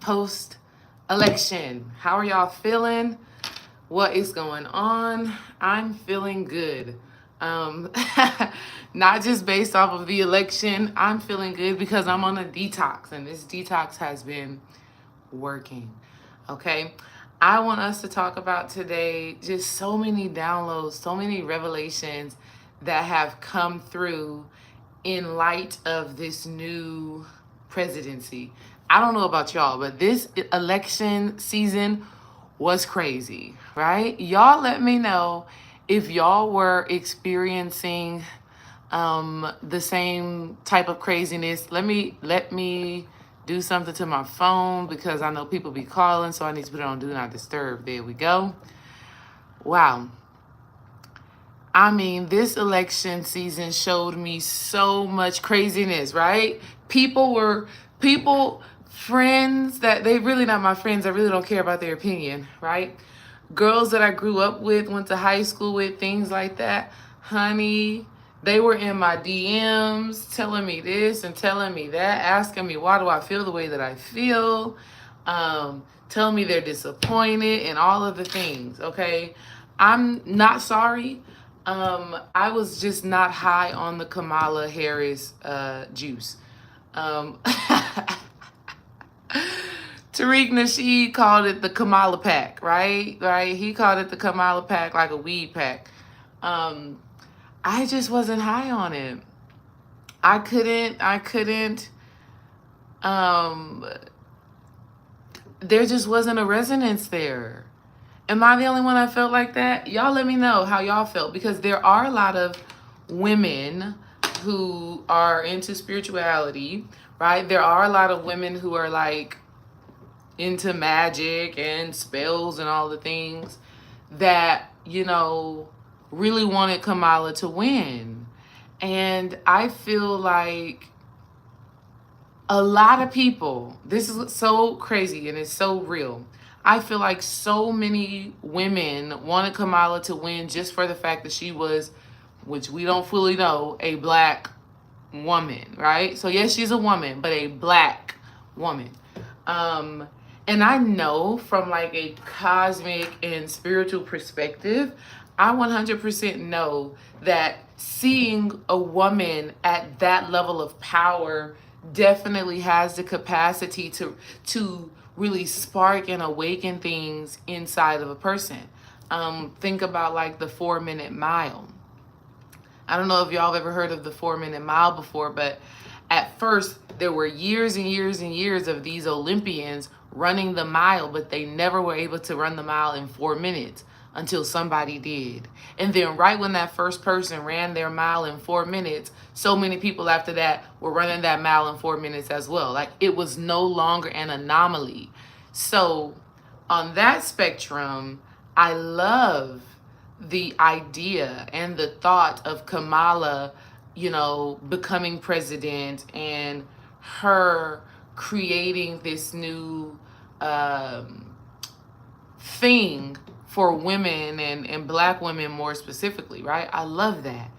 post-election. How are y'all feeling? What is going on? I'm feeling good. Um, Not just based off of the election. I'm feeling good because I'm on a detox, and this detox has been working. Okay. I want us to talk about today just so many downloads, so many revelations that have come through in light of this new presidency. I don't know about y'all, but this election season was crazy, right? Y'all let me know if y'all were experiencing the same type of craziness. Let me do something to my phone because I know people be calling, so I need to put it on do not disturb. There we go. Wow. I mean, this election season showed me so much craziness, right? People, friends that they really not my friends. I really don't care about their opinion, right? Girls that I grew up with, went to high school with, things like that. Honey, they were in my DMs telling me this and telling me that, asking me why do I feel the way that I feel, telling me they're disappointed and all of the things, okay? I'm not sorry. I was just not high on the Kamala Harris juice. Um, Tariq Nasheed called it the Kamala pack, right? Right? He called it the Kamala pack, like a weed pack. I just wasn't high on it. I couldn't, there just wasn't a resonance there. Am I the only one that felt like that? Y'all let me know how y'all felt, because there are a lot of women who are into spirituality, right? There are a lot of women who are like into magic and spells and all the things that, really wanted Kamala to win. And I feel like a lot of people, this is so crazy and it's so real. I feel like so many women wanted Kamala to win just for the fact that she was, which we don't fully know, a black woman, right? So yes, she's a woman, but a black woman. And I know from like a cosmic and spiritual perspective, I 100% know that seeing a woman at that level of power definitely has the capacity to really spark and awaken things inside of a person. Think about like the 4-minute mile. I don't know if y'all have ever heard of the 4-minute mile before, but at first there were years and years and years of these Olympians running the mile, but they never were able to run the mile in 4 minutes until somebody did. And then right when that first person ran their mile in 4 minutes, so many people after that were running that mile in 4 minutes as well. Like, it was no longer an anomaly. So on that spectrum, I love the idea and the thought of Kamala, becoming president and her creating this new thing for women and black women more specifically, right? I love that.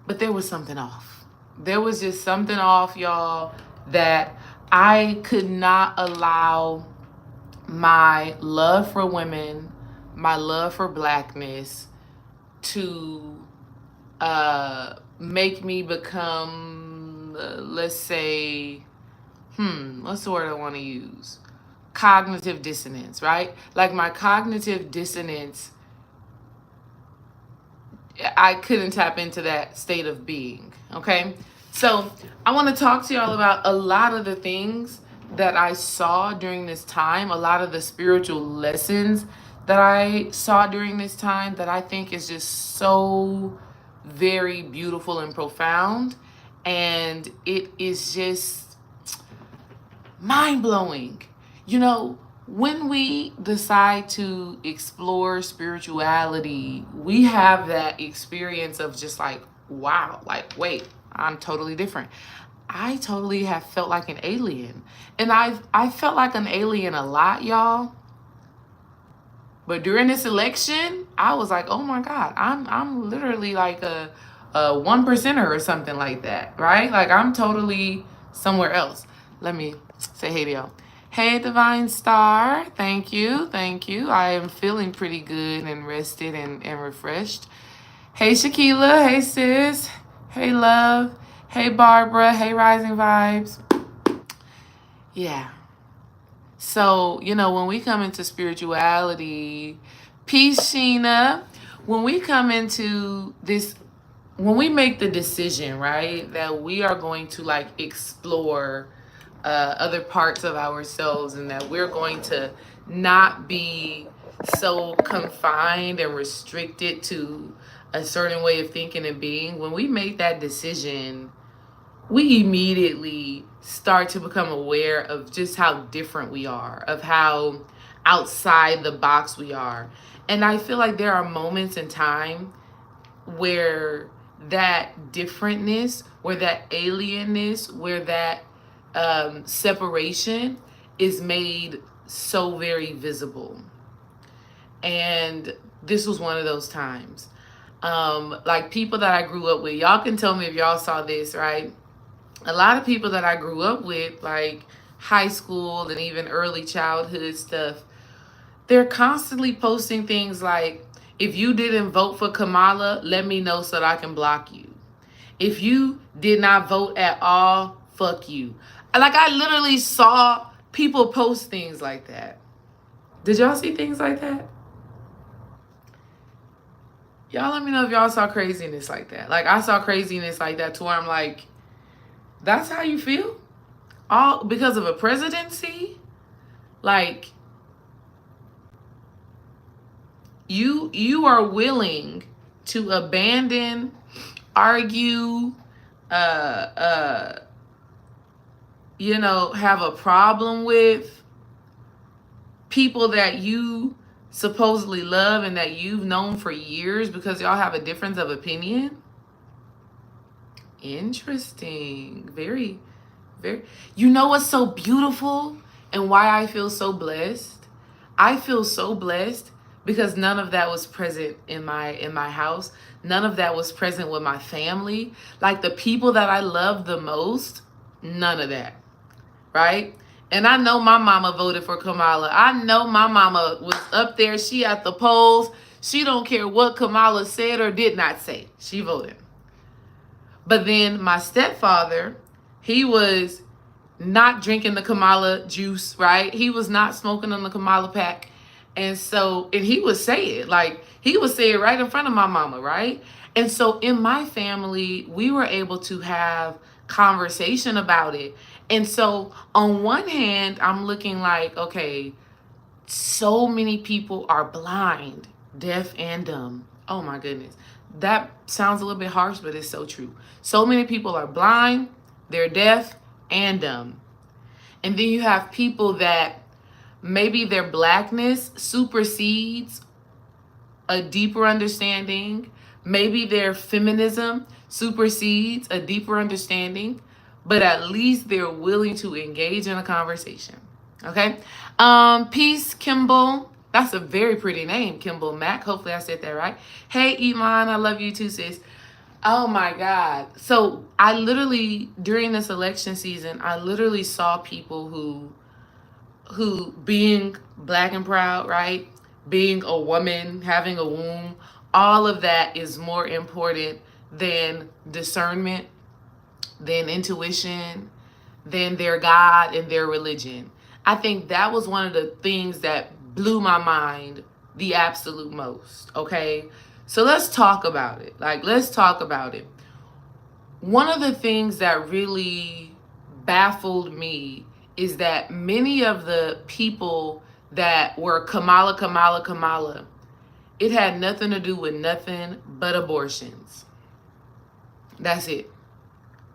But there was something off. There was just something off, y'all, that I could not allow my love for women, my love for blackness to make me become, let's say, what's the word I want to use? Cognitive dissonance, right? Like my cognitive dissonance, I couldn't tap into that state of being, okay? So I want to talk to y'all about a lot of the things that I saw during this time, a lot of the spiritual lessons that I saw during this time that I think is just so very beautiful and profound. And it is just mind-blowing. When we decide to explore spirituality, we have that experience of just like, wow, like, wait, I'm totally different. I totally have felt like an alien. And I felt like an alien a lot, y'all. But during this election, I was like, oh my God, I'm literally like a 1%er or something like that, right? Like, I'm totally somewhere else. Let me say hey to y'all. Hey, Divine Star. Thank you. Thank you. I am feeling pretty good and rested and refreshed. Hey, Shaquila. Hey, sis. Hey, love. Hey, Barbara. Hey, Rising Vibes. Yeah. So, when we come into spirituality, peace, Sheena. When we come into this, when we make the decision, right, that we are going to explore other parts of ourselves and that we're going to not be so confined and restricted to a certain way of thinking and being, when we make that decision, we immediately start to become aware of just how different we are, of how outside the box we are. And I feel like there are moments in time where that differentness, where that alienness, where that separation is made so very visible. And this was one of those times. Like people that I grew up with, y'all can tell me if y'all saw this, right? A lot of people that I grew up with, like high school and even early childhood stuff, they're constantly posting things like, if you didn't vote for Kamala, let me know so that I can block you. If you did not vote at all, fuck you. Like, I literally saw people post things like that. Did y'all see things like that? Y'all let me know if y'all saw craziness like that. Like, I saw craziness like that to where I'm like, that's how you feel? All because of a presidency? Like, you are willing to abandon, argue, have a problem with people that you supposedly love and that you've known for years because y'all have a difference of opinion? Interesting. Very, very. You know what's so beautiful and why I feel so blessed? I feel so blessed because none of that was present in my house. None of that was present with my family. Like the people that I love the most, none of that. Right? And I know my mama voted for Kamala. I know my mama was up there. She at the polls. She don't care what Kamala said or did not say. She voted. But then my stepfather, he was not drinking the Kamala juice, right? He was not smoking on the Kamala pack. And he would say it. Like, he would say it right in front of my mama, right? And so in my family, we were able to have conversation about it. And so on one hand, I'm looking like, okay, so many people are blind, deaf, and dumb. Oh my goodness. That sounds a little bit harsh, but it's so true. So many people are blind, they're deaf, and dumb. And then you have people that maybe their blackness supersedes a deeper understanding. Maybe their feminism supersedes a deeper understanding, but at least they're willing to engage in a conversation. Okay? Peace, Kimball. That's a very pretty name, Kimball Mack. Hopefully I said that right. Hey, Iman, I love you too, sis. Oh my God. So I literally, during this election season, I literally saw people who being black and proud, right? Being a woman, having a womb, all of that is more important than discernment, than intuition, than their God and their religion. I think that was one of the things that blew my mind the absolute most, okay? So let's talk about it. Let's talk about it. One of the things that really baffled me is that many of the people that were Kamala, it had nothing to do with nothing but abortions. That's it.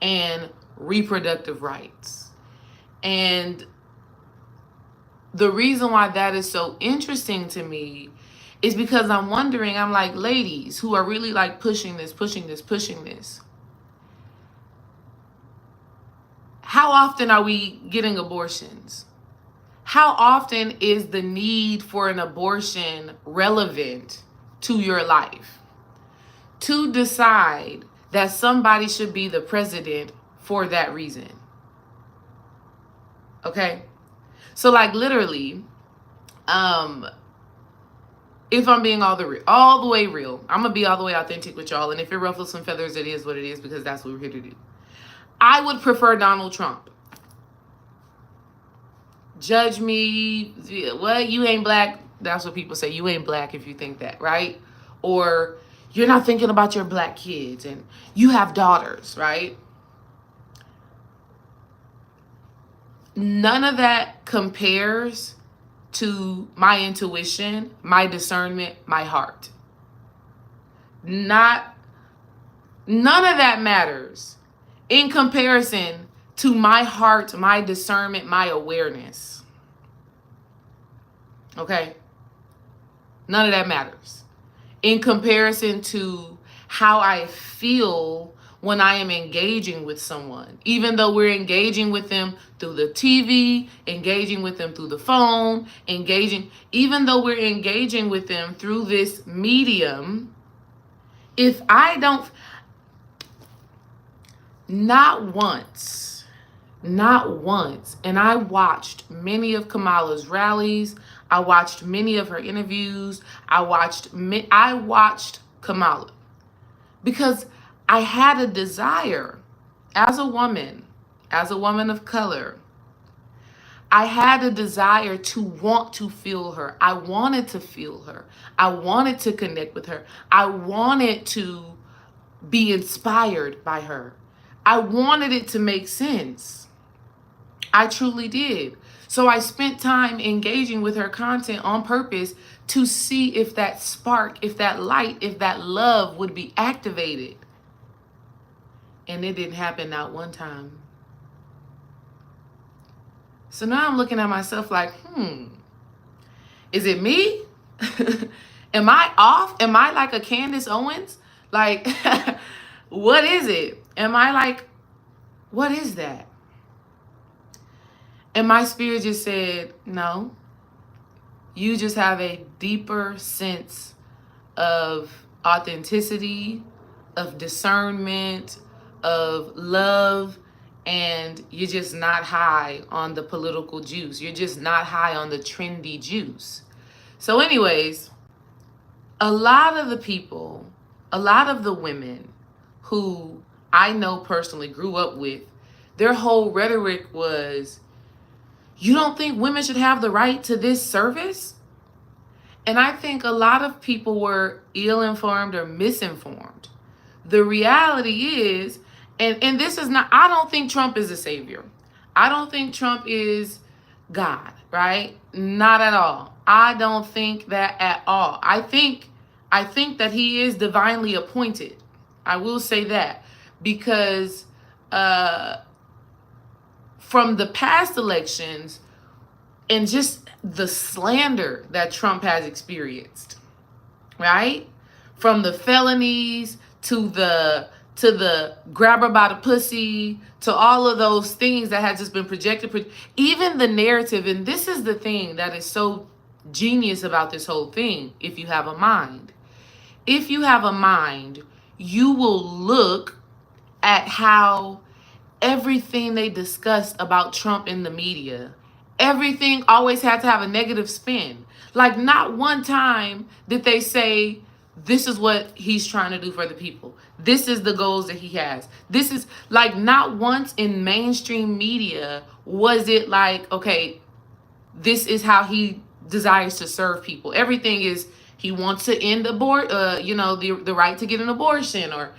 And reproductive rights. And the reason why that is so interesting to me is because I'm wondering, I'm like, ladies who are really pushing this, how often are we getting abortions? How often is the need for an abortion relevant to your life? To decide that somebody should be the president for that reason. Okay? So like literally, if I'm being all the way real, I'm gonna be all the way authentic with y'all. And if it ruffles some feathers, it is what it is, because that's what we're here to do. I would prefer Donald Trump. Judge me. What? You ain't black. That's what people say. You ain't black if you think that, right? Or you're not thinking about your black kids and you have daughters, right? None of that compares to my intuition, my discernment, my heart. None of that matters in comparison to my heart, my discernment, my awareness. Okay? None of that matters in comparison to how I feel when I am engaging with someone. Even though we're engaging with them through the TV, engaging with them through the phone, even though we're engaging with them through this medium, if I don't, not once, and I watched many of Kamala's rallies, I watched many of her interviews, I watched Kamala, because I had a desire as a woman of color. I had a desire to want to feel her. I wanted to feel her. I wanted to connect with her. I wanted to be inspired by her. I wanted it to make sense. I truly did. So I spent time engaging with her content on purpose to see if that spark, if that light, if that love would be activated. And it didn't happen not one time. So now I'm looking at myself like, is it me? Am I off? Am I like a Candace Owens? Like, what is it? Am I like, what is that? And my spirit just said, no. You just have a deeper sense of authenticity, of discernment, of love, and you're just not high on the political juice. You're just not high on the trendy juice. So anyways, a lot of the women who I know personally grew up with, their whole rhetoric was, you don't think women should have the right to this service? And I think a lot of people were ill-informed or misinformed. The reality is, and this is not, I don't think Trump is a savior. I don't think Trump is God, right? Not at all. I don't think that at all. I think that he is divinely appointed. I will say that, because from the past elections and just the slander that Trump has experienced, right? From the felonies to the grab her by the pussy, to all of those things that have just been projected, even the narrative. And this is the thing that is so genius about this whole thing. If you have a mind, you will look at how everything they discussed about Trump in the media, everything always had to have a negative spin. Like, not one time did they say, this is what he's trying to do for the people. This is the goals that he has. This is like, not once in mainstream media was it like, okay, this is how he desires to serve people. Everything is, he wants to end the right to get an abortion, or,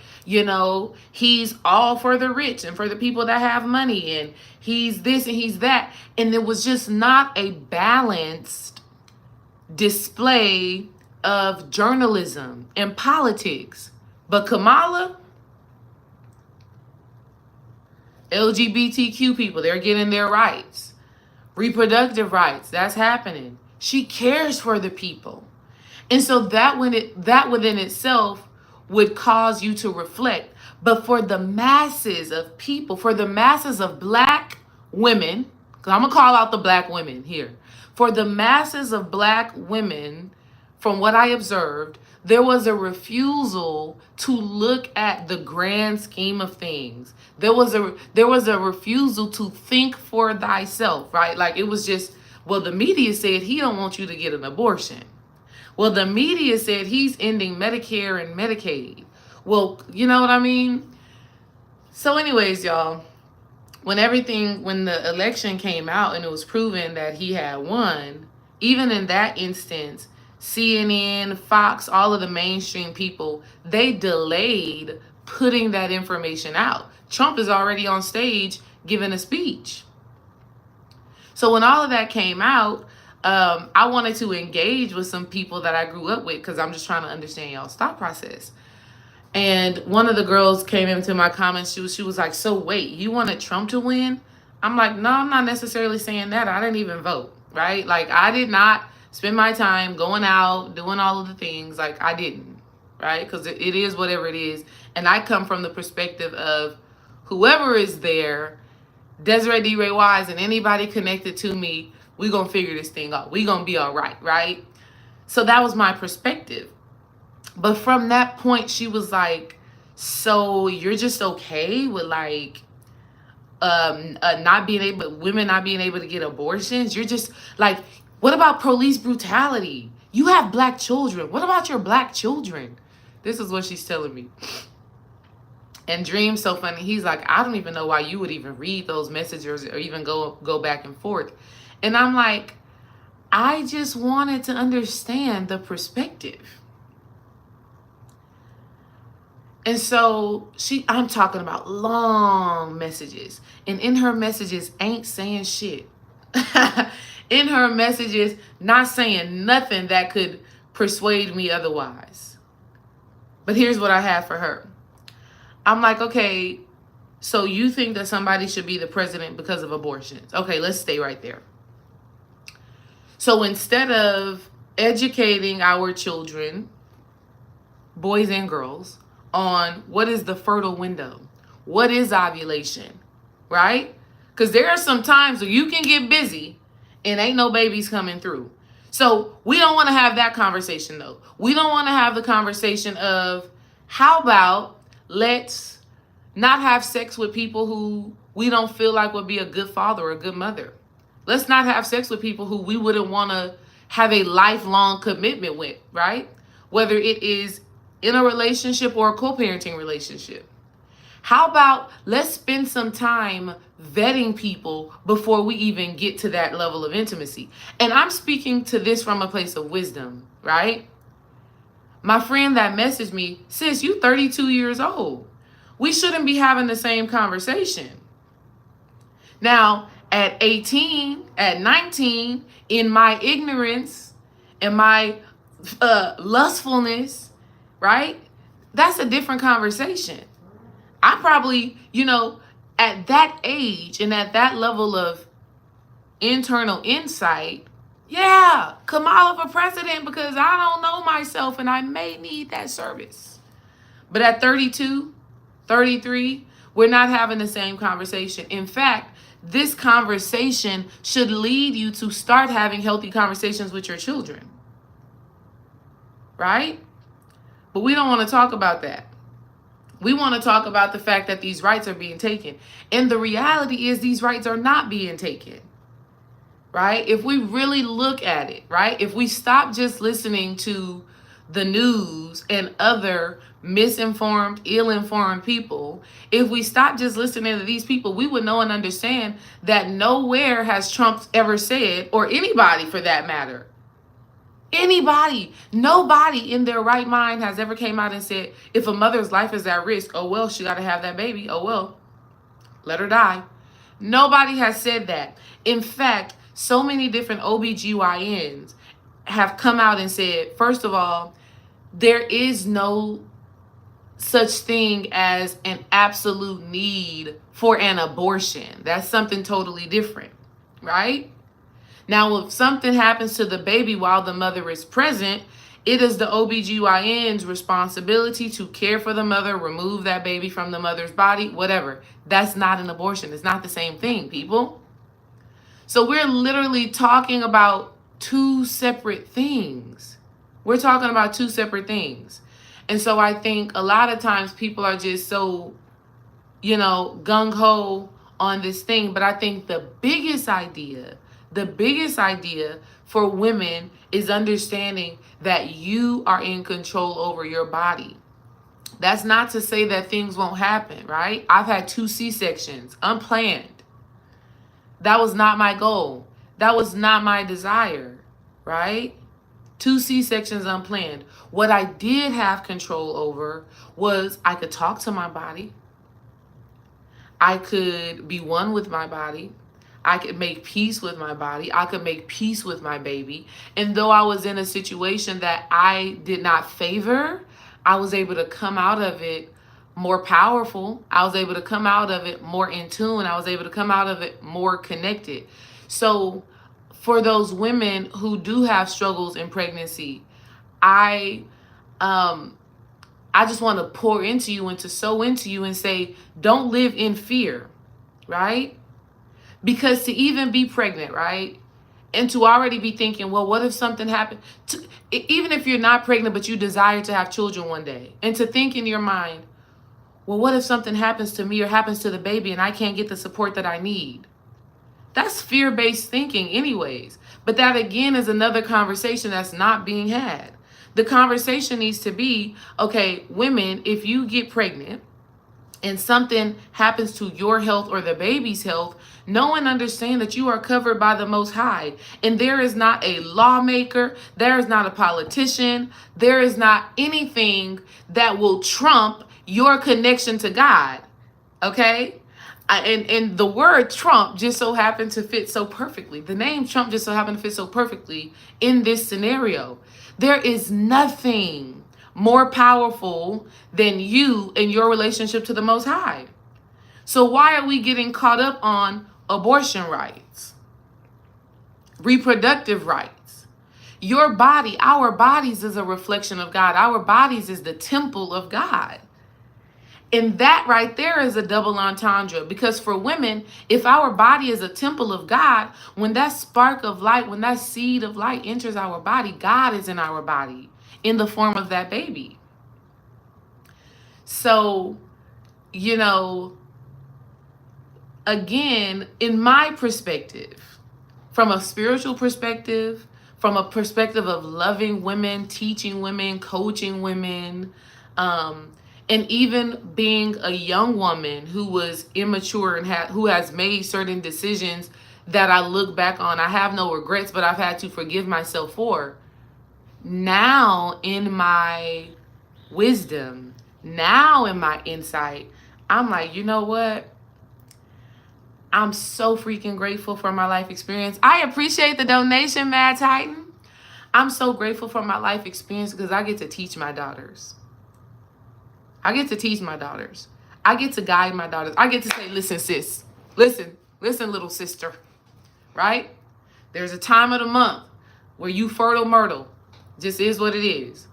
he's all for the rich and for the people that have money, and he's this and he's that. And there was just not a balanced display of journalism and politics. But Kamala, LGBTQ people, they're getting their rights. Reproductive rights, that's happening. She cares for the people. And so that within itself would cause you to reflect. But for the masses of people, for the masses of black women, because I'm going to call out the black women here. For the masses of black women, from what I observed, there was a refusal to look at the grand scheme of things. There was a refusal to think for thyself, right? Like it was just, well, the media said he don't want you to get an abortion. Well, the media said he's ending Medicare and Medicaid. Well, you know what I mean? So anyways, y'all, when the election came out and it was proven that he had won, even in that instance, CNN, Fox, all of the mainstream people, they delayed putting that information out. Trump is already on stage giving a speech. So when all of that came out, I wanted to engage with some people that I grew up with because I'm just trying to understand y'all's thought process. And one of the girls came into my comments. She was like, so wait, you wanted Trump to win? I'm like, no, I'm not necessarily saying that. I didn't even vote, right? Like, I did not spend my time going out, doing all of the things. Like, I didn't, right? Because it is whatever it is. And I come from the perspective of whoever is there, Desiree D. Ray Wise, and anybody connected to me, we're going to figure this thing out. We're going to be all right, right? So that was my perspective. But from that point, she was like, so you're just okay with like women not being able to get abortions? You're just like, what about police brutality? You have black children. What about your black children? This is what she's telling me. And Dream's so funny. He's like, I don't even know why you would even read those messages or even go back and forth. And I'm like, I just wanted to understand the perspective. And so I'm talking about long messages. And in her messages, ain't saying shit. In her messages, not saying nothing that could persuade me otherwise. But here's what I have for her. I'm like, okay, so you think that somebody should be the president because of abortions? Okay, let's stay right there. So instead of educating our children, boys and girls, on what is the fertile window, what is ovulation, right? Because there are some times where you can get busy and ain't no babies coming through. So we don't want to have that conversation though. We don't want to have the conversation of how about let's not have sex with people who we don't feel like would be a good father or a good mother. Let's not have sex with people who we wouldn't want to have a lifelong commitment with, right? Whether it is in a relationship or a co-parenting relationship. How about let's spend some time vetting people before we even get to that level of intimacy? And I'm speaking to this from a place of wisdom, right? My friend that messaged me, sis, you 32 years old. We shouldn't be having the same conversation. Now, at 18, at 19, in my ignorance and my lustfulness, right? That's a different conversation. I probably, at that age and at that level of internal insight, yeah, Kamala for president because I don't know myself and I may need that service. But at 32, 33, we're not having the same conversation. In fact, this conversation should lead you to start having healthy conversations with your children, right? But we don't want to talk about that. We want to talk about the fact that these rights are being taken. And the reality is these rights are not being taken, right? If we really look at it, right? If we stop just listening to the news and other misinformed, ill-informed people, if we stop just listening to these people, we would know and understand that nowhere has Trump ever said, or anybody for that matter, nobody in their right mind has ever came out and said, if a mother's life is at risk, oh, well, she got to have that baby. Oh, well, let her die. Nobody has said that. In fact, so many different OBGYNs have come out and said, first of all, there is no such thing as an absolute need for an abortion. That's something totally different, right? Now, if something happens to the baby while the mother is present, it is the OBGYN's responsibility to care for the mother, remove that baby from the mother's body, whatever. That's not an abortion. It's not the same thing, people. So we're literally talking about two separate things. We're talking about two separate things. And so I think a lot of times people are just so, gung-ho on this thing. But I think the biggest idea for women is understanding that you are in control over your body. That's not to say that things won't happen, right? I've had 2 C-sections, unplanned. That was not my goal. That was not my desire, right? 2 C-sections unplanned. What I did have control over was I could talk to my body. I could be one with my body. I could make peace with my body. I could make peace with my baby. And though I was in a situation that I did not favor, I was able to come out of it more powerful. I was able to come out of it more in tune. I was able to come out of it more connected. So for those women who do have struggles in pregnancy, I just want to pour into you and to sow into you and say, don't live in fear, right? Because to even be pregnant, right? And to already be thinking, well, what if something happened? Even if you're not pregnant, but you desire to have children one day. And to think in your mind, well, what if something happens to me or happens to the baby and I can't get the support that I need? That's fear-based thinking anyways. But that again is another conversation that's not being had. The conversation needs to be, okay, women, if you get pregnant and something happens to your health or the baby's health, know and understand that you are covered by the Most High. And there is not a lawmaker, there is not a politician, there is not anything that will trump your connection to God. Okay? And the word Trump just so happened to fit so perfectly. The name Trump just so happened to fit so perfectly in this scenario. There is nothing more powerful than you and your relationship to the Most High. So why are we getting caught up on abortion rights, reproductive rights? Your body, our bodies is a reflection of God. Our bodies is the temple of God. And that right there is a double entendre, because for women, if our body is a temple of God, when that spark of light, when that seed of light enters our body, God is in our body in the form of that baby. So, again, in my perspective, from a spiritual perspective, from a perspective of loving women, teaching women, coaching women, and even being a young woman who was immature and who has made certain decisions that I look back on, I have no regrets, but I've had to forgive myself for. Now, in my wisdom, now in my insight, I'm like, you know what? I'm so freaking grateful for my life experience. I appreciate the donation, Mad Titan. I'm so grateful for my life experience because I get to teach my daughters. I get to teach my daughters. I get to guide my daughters. I get to say, listen, sis. Listen, little sister. Right? There's a time of the month where you fertile myrtle. Just is what it is.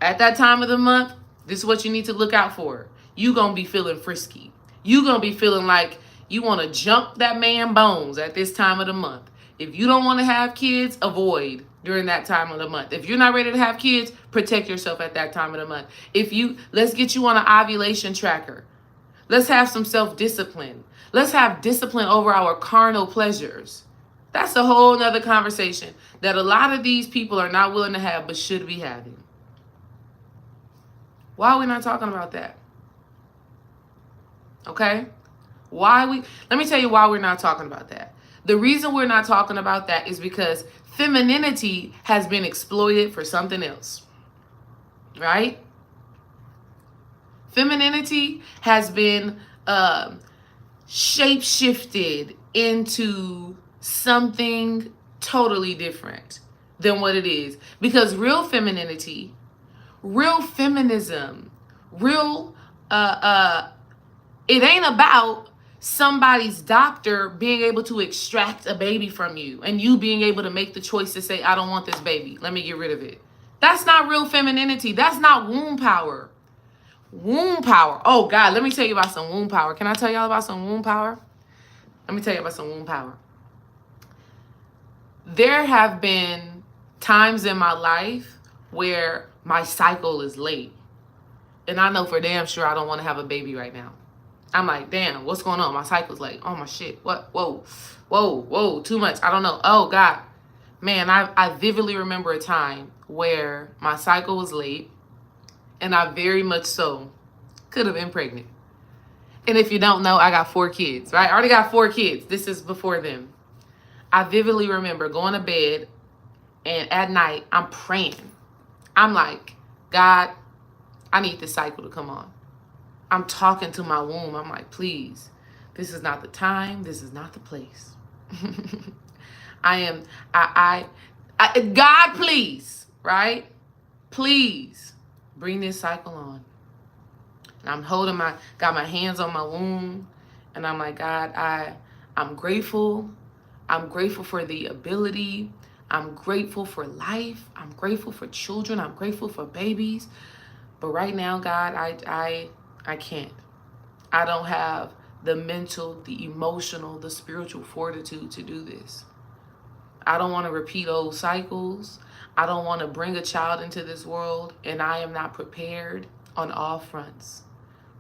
At that time of the month, this is what you need to look out for. You gonna be feeling frisky. You gonna be feeling like you want to jump that man bones at this time of the month. If you don't want to have kids, avoid during that time of the month. If you're not ready to have kids, protect yourself at that time of the month. Let's get you on an ovulation tracker. Let's have some self-discipline. Let's have discipline over our carnal pleasures. That's a whole nother conversation that a lot of these people are not willing to have, but should be having. Why are we not talking about that? Okay? Let me tell you why we're not talking about that. The reason we're not talking about that is because femininity has been exploited for something else. Right? Femininity has been shape-shifted into something totally different than what it is. Because real femininity, real feminism, it ain't about somebody's doctor being able to extract a baby from you and you being able to make the choice to say, I don't want this baby. Let me get rid of it. That's not real femininity. That's not womb power. Womb power. Oh, God, let me tell you about some womb power. Can I tell y'all about some womb power? Let me tell you about some womb power. There have been times in my life where my cycle is late. And I know for damn sure I don't want to have a baby right now. I'm like, damn, what's going on? My cycle's late. Oh, my shit. What? Whoa, too much. I don't know. Oh, God. Man, I vividly remember a time where my cycle was late, and I very much so could have been pregnant. And if you don't know, I got 4 kids, right? I already got 4 kids. This is before them. I vividly remember going to bed, and at night, I'm praying. I'm like, God, I need this cycle to come on. I'm talking to my womb. I'm like, please, this is not the time. This is not the place. God, please, right? Please bring this cycle on. And I'm got my hands on my womb, and I'm like, God, I'm grateful. I'm grateful for the ability. I'm grateful for life. I'm grateful for children. I'm grateful for babies. But right now, God, I can't. I don't have the mental, the emotional, the spiritual fortitude to do this. I don't want to repeat old cycles. I don't want to bring a child into this world, and I am not prepared on all fronts.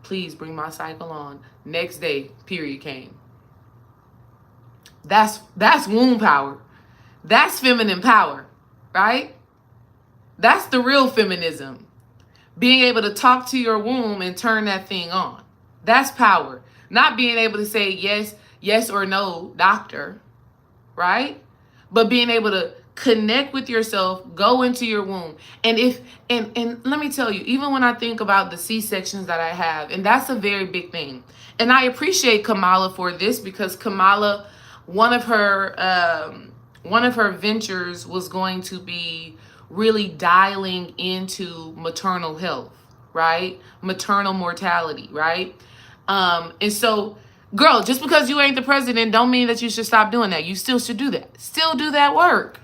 Please bring my cycle on. Next day, period came. That's womb power. That's feminine power, right? That's the real feminism. Being able to talk to your womb and turn that thing on. That's power. Not being able to say yes or no, doctor, right? But being able to connect with yourself, go into your womb. And let me tell you, even when I think about the C-sections that I have, and that's a very big thing. And I appreciate Kamala for this, because Kamala, one of her ventures was going to be really dialing into maternal health, right? Maternal mortality, right? And so, girl, just because you ain't the president don't mean that you should stop doing that. You still should do that. Still do that work.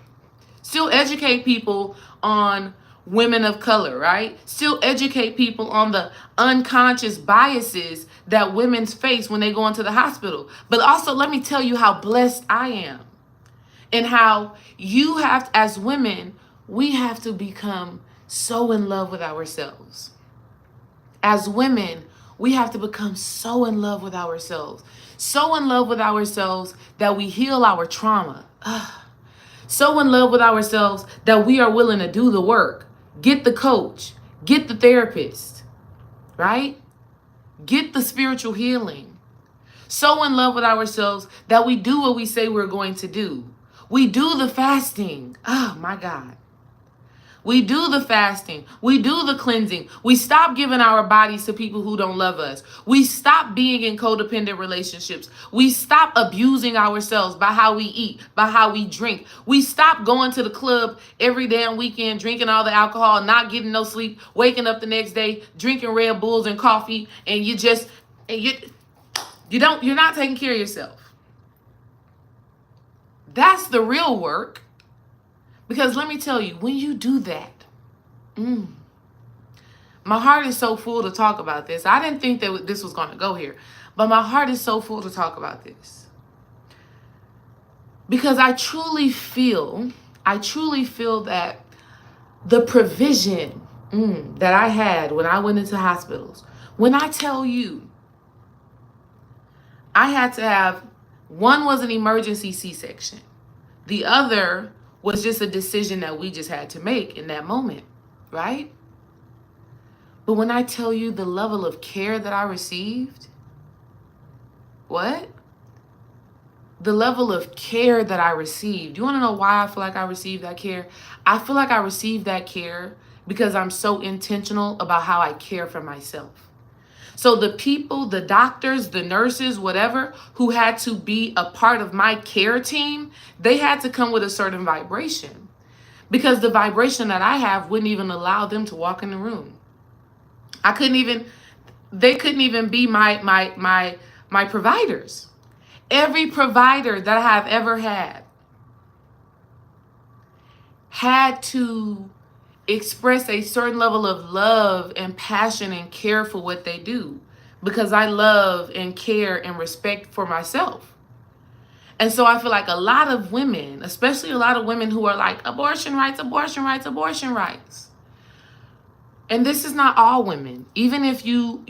Still educate people on women of color, right? Still educate people on the unconscious biases that women face when they go into the hospital. But also, let me tell you how blessed I am, and how you have, as women, we have to become so in love with ourselves. As women, we have to become so in love with ourselves. So in love with ourselves that we heal our trauma. So in love with ourselves that we are willing to do the work. Get the coach. Get the therapist. Right? Get the spiritual healing. So in love with ourselves that we do what we say we're going to do. We do the fasting. Oh my God. We do the fasting. We do the cleansing. We stop giving our bodies to people who don't love us. We stop being in codependent relationships. We stop abusing ourselves by how we eat, by how we drink. We stop going to the club every damn weekend, drinking all the alcohol, not getting no sleep, waking up the next day, drinking Red Bulls and coffee, and you're not taking care of yourself. That's the real work. Because let me tell you, when you do that, my heart is so full to talk about this. I didn't think that this was going to go here, but my heart is so full to talk about this. Because I truly feel that the provision that I had when I went into hospitals, when I tell you, I had to have, one was an emergency C-section. The other was just a decision that we just had to make in that moment, right? But when I tell you the level of care that I received, what? The level of care that I received. You want to know why I feel like I received that care? I feel like I received that care because I'm so intentional about how I care for myself. So the people, the doctors, the nurses, whatever, who had to be a part of my care team, they had to come with a certain vibration, because the vibration that I have wouldn't even allow them to walk in the room. They couldn't even be my providers. Every provider that I have ever had to express a certain level of love and passion and care for what they do, because I love and care and respect for myself. And so I feel like a lot of women, especially a lot of women who are like, abortion rights, abortion rights, abortion rights. And this is not all women, even if you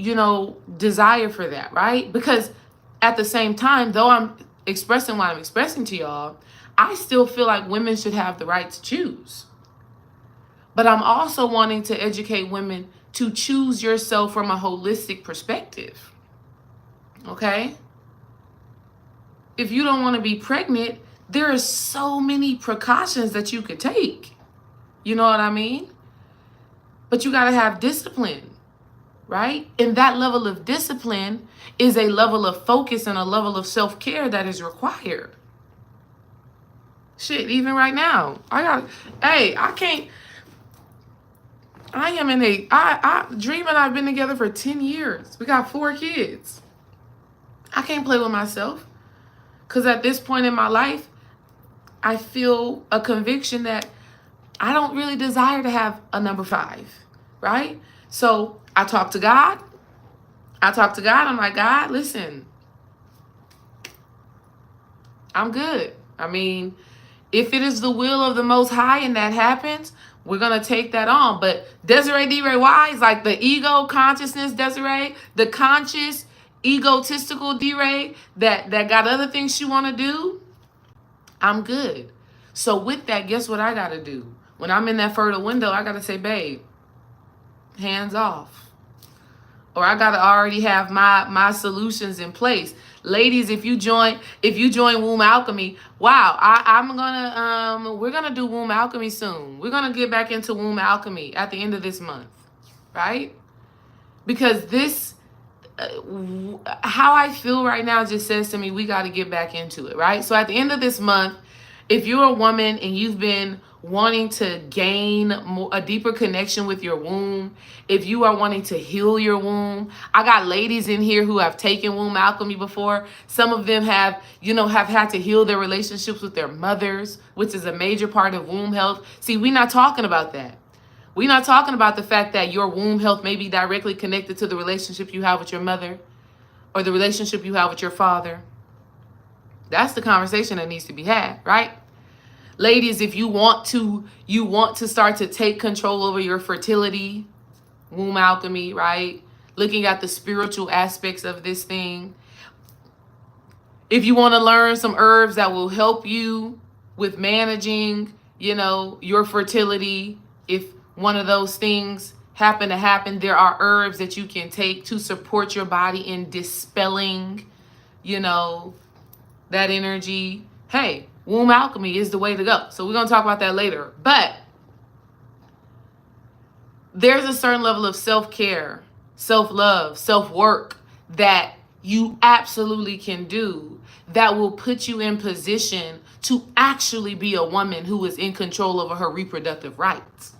desire for that, right? Because at the same time, though I'm expressing what I'm expressing to y'all, I still feel like women should have the right to choose. But I'm also wanting to educate women to choose yourself from a holistic perspective. Okay? If you don't want to be pregnant, there are so many precautions that you could take. You know what I mean? But you got to have discipline, right? And that level of discipline is a level of focus and a level of self-care that is required. Shit, even right now, Dream and I've been together for 10 years. We got 4 kids. I can't play with myself. Because at this point in my life, I feel a conviction that I don't really desire to have a number 5, right? So I talk to God. I'm like, God, listen, I'm good. I mean, if it is the will of the Most High and that happens, we're going to take that on. But Desiree D-Ray Wise, like the ego consciousness Desiree, the conscious, egotistical D-Ray that got other things she want to do, I'm good. So with that, guess what I got to do? When I'm in that fertile window, I got to say, babe, hands off. Or I got to already have my solutions in place. Ladies, if you join Womb Alchemy, wow, we're gonna do Womb Alchemy soon. We're gonna get back into Womb Alchemy at the end of this month, right? Because this, how I feel right now just says to me, we got to get back into it, right? So at the end of this month, if you're a woman and you've been wanting to gain a deeper connection with your womb, if you are wanting to heal your womb, I got ladies in here who have taken Womb Alchemy before. Some of them have had to heal their relationships with their mothers, which is a major part of womb health. See, we're not talking about that. We're not talking about the fact that your womb health may be directly connected to the relationship you have with your mother or the relationship you have with your father. That's the conversation that needs to be had, right? Ladies, if you want to start to take control over your fertility, Womb Alchemy, right? Looking at the spiritual aspects of this thing. If you want to learn some herbs that will help you with managing, your fertility, if one of those things happen to happen, there are herbs that you can take to support your body in dispelling, that energy. Hey, Womb Alchemy is the way to go. So we're going to talk about that later. But there's a certain level of self-care, self-love, self-work that you absolutely can do that will put you in position to actually be a woman who is in control over her reproductive rights.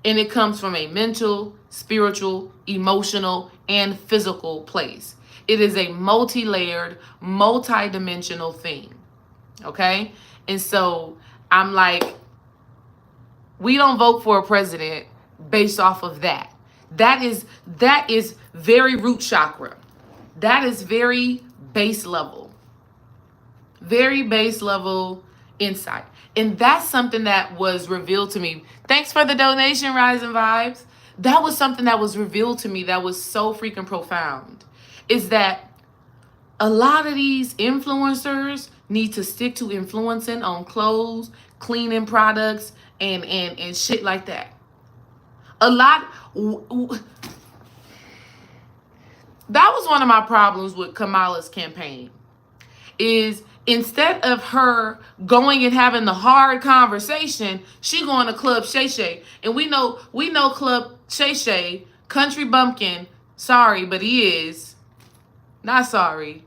And it comes from a mental, spiritual, emotional, and physical place. It is a multi-layered, multi-dimensional thing. Okay? And so I'm like, we don't vote for a president based off of that. That is very root chakra. That is very base level. Very base level insight. And that's something that was revealed to me. Thanks for the donation, Rise and Vibes. That was something that was revealed to me that was so freaking profound. Is that a lot of these influencers need to stick to influencing on clothes, cleaning products, and shit like that. That was one of my problems with Kamala's campaign. Is instead of her going and having the hard conversation, she going to Club Shay Shay. And we know Club Shay Shay, country bumpkin, sorry, but he is. Not sorry.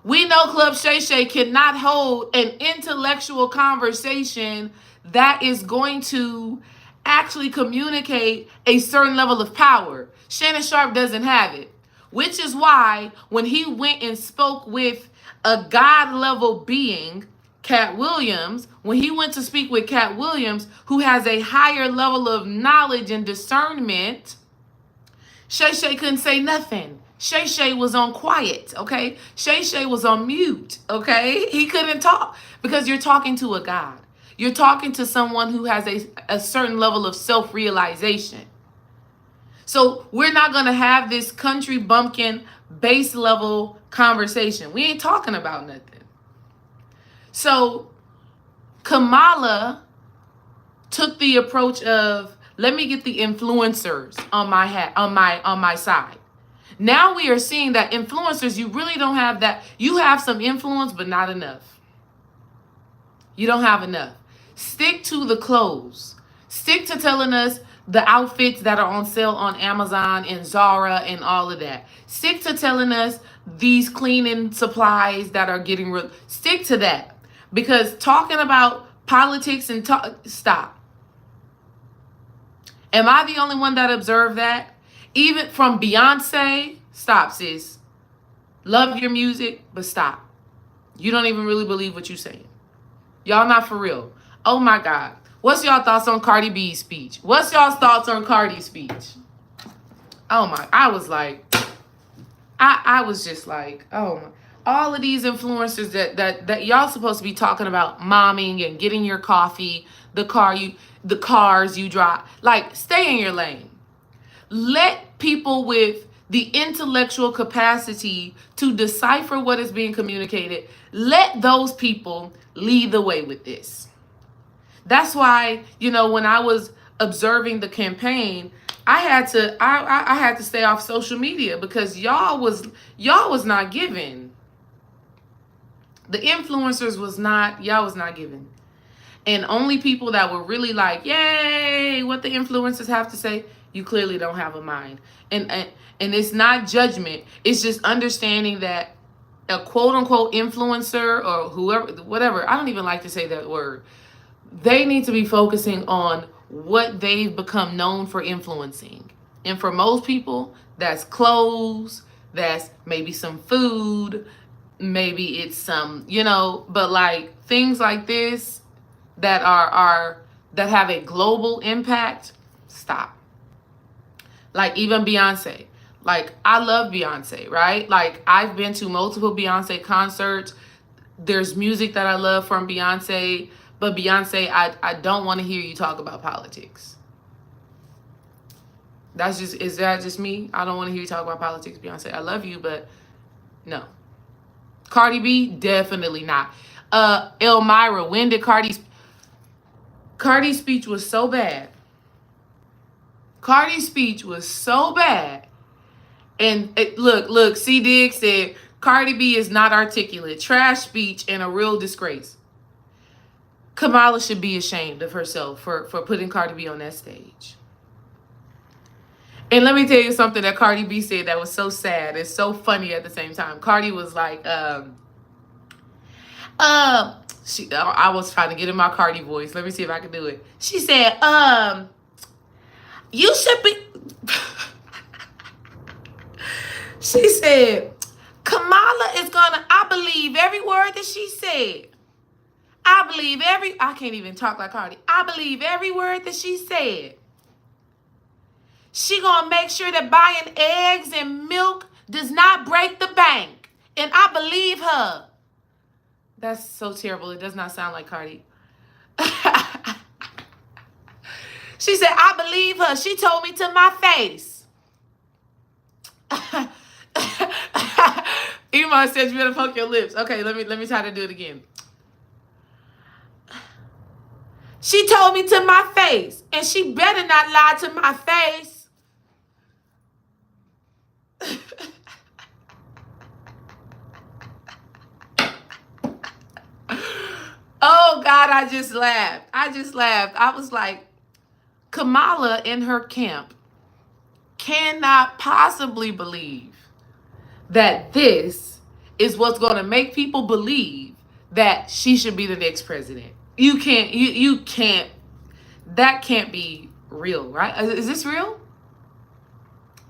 We know Club Shay Shay cannot hold an intellectual conversation that is going to actually communicate a certain level of power. Shannon Sharp doesn't have it. Which is why when he went and spoke with a God-level being, Cat Williams, when he went to speak with Cat Williams, who has a higher level of knowledge and discernment, Shay Shay couldn't say nothing. Shay Shay was on quiet, okay? Shay Shay was on mute, okay? He couldn't talk because you're talking to a God. You're talking to someone who has a certain level of self-realization. So we're not going to have this country bumpkin base level conversation. We ain't talking about nothing. So Kamala took the approach of, let me get the influencers on my side. Now we are seeing that influencers, you really don't have that. You have some influence, but not enough. You don't have enough. Stick to the clothes. Stick to telling us the outfits that are on sale on Amazon and Zara and all of that. Stick to telling us these cleaning supplies that are getting stick to that. Because talking about politics and stop. Am I the only one that observed that? Even from Beyonce, stop, sis. Love your music, but stop. You don't even really believe what you're saying. Y'all not for real. Oh my God. What's y'all thoughts on Cardi B's speech? What's y'all's thoughts on Cardi's speech? Oh my, I was like, I was just like, oh my. All of these influencers that y'all supposed to be talking about momming and getting your coffee, the cars you drive. Like, stay in your lane. Let people with the intellectual capacity to decipher what is being communicated, let those people lead the way with this. That's why, when I was observing the campaign, I had to stay off social media because y'all was not giving. The influencers y'all was not giving. And only people that were really like, yay, what the influencers have to say, you clearly don't have a mind. And it's not judgment. It's just understanding that a quote unquote influencer or whoever, whatever, I don't even like to say that word. They need to be focusing on what they've become known for influencing. And for most people, that's clothes, that's maybe some food, maybe it's some, but like things like this that that have a global impact, stop. Like even Beyonce. Like, I love Beyonce, right? Like, I've been to multiple Beyonce concerts. There's music that I love from Beyonce. But Beyonce, I don't want to hear you talk about politics. Is that just me? I don't want to hear you talk about politics, Beyonce. I love you, but no. Cardi B, definitely not. Elmira, when did Cardi's speech was so bad. Cardi's speech was so bad. And look, C. Diggs said, Cardi B is not articulate. Trash speech and a real disgrace. Kamala should be ashamed of herself for putting Cardi B on that stage. And let me tell you something that Cardi B said that was so sad. It's so funny at the same time. Cardi was like, I was trying to get in my Cardi voice. Let me see if I can do it. She said, you should be... She said, Kamala is gonna, I believe every word that she said. I can't even talk like Cardi. I believe every word that she said. She gonna make sure that buying eggs and milk does not break the bank. And I believe her. That's so terrible. It does not sound like Cardi. She said, I believe her. She told me to my face. Iman said you better poke your lips. Okay, let me try to do it again. She told me to my face, and she better not lie to my face. Oh God, I just laughed. I was like, Kamala in her camp cannot possibly believe that this is what's going to make people believe that she should be the next president. You can't, that can't be real, right? Is this real?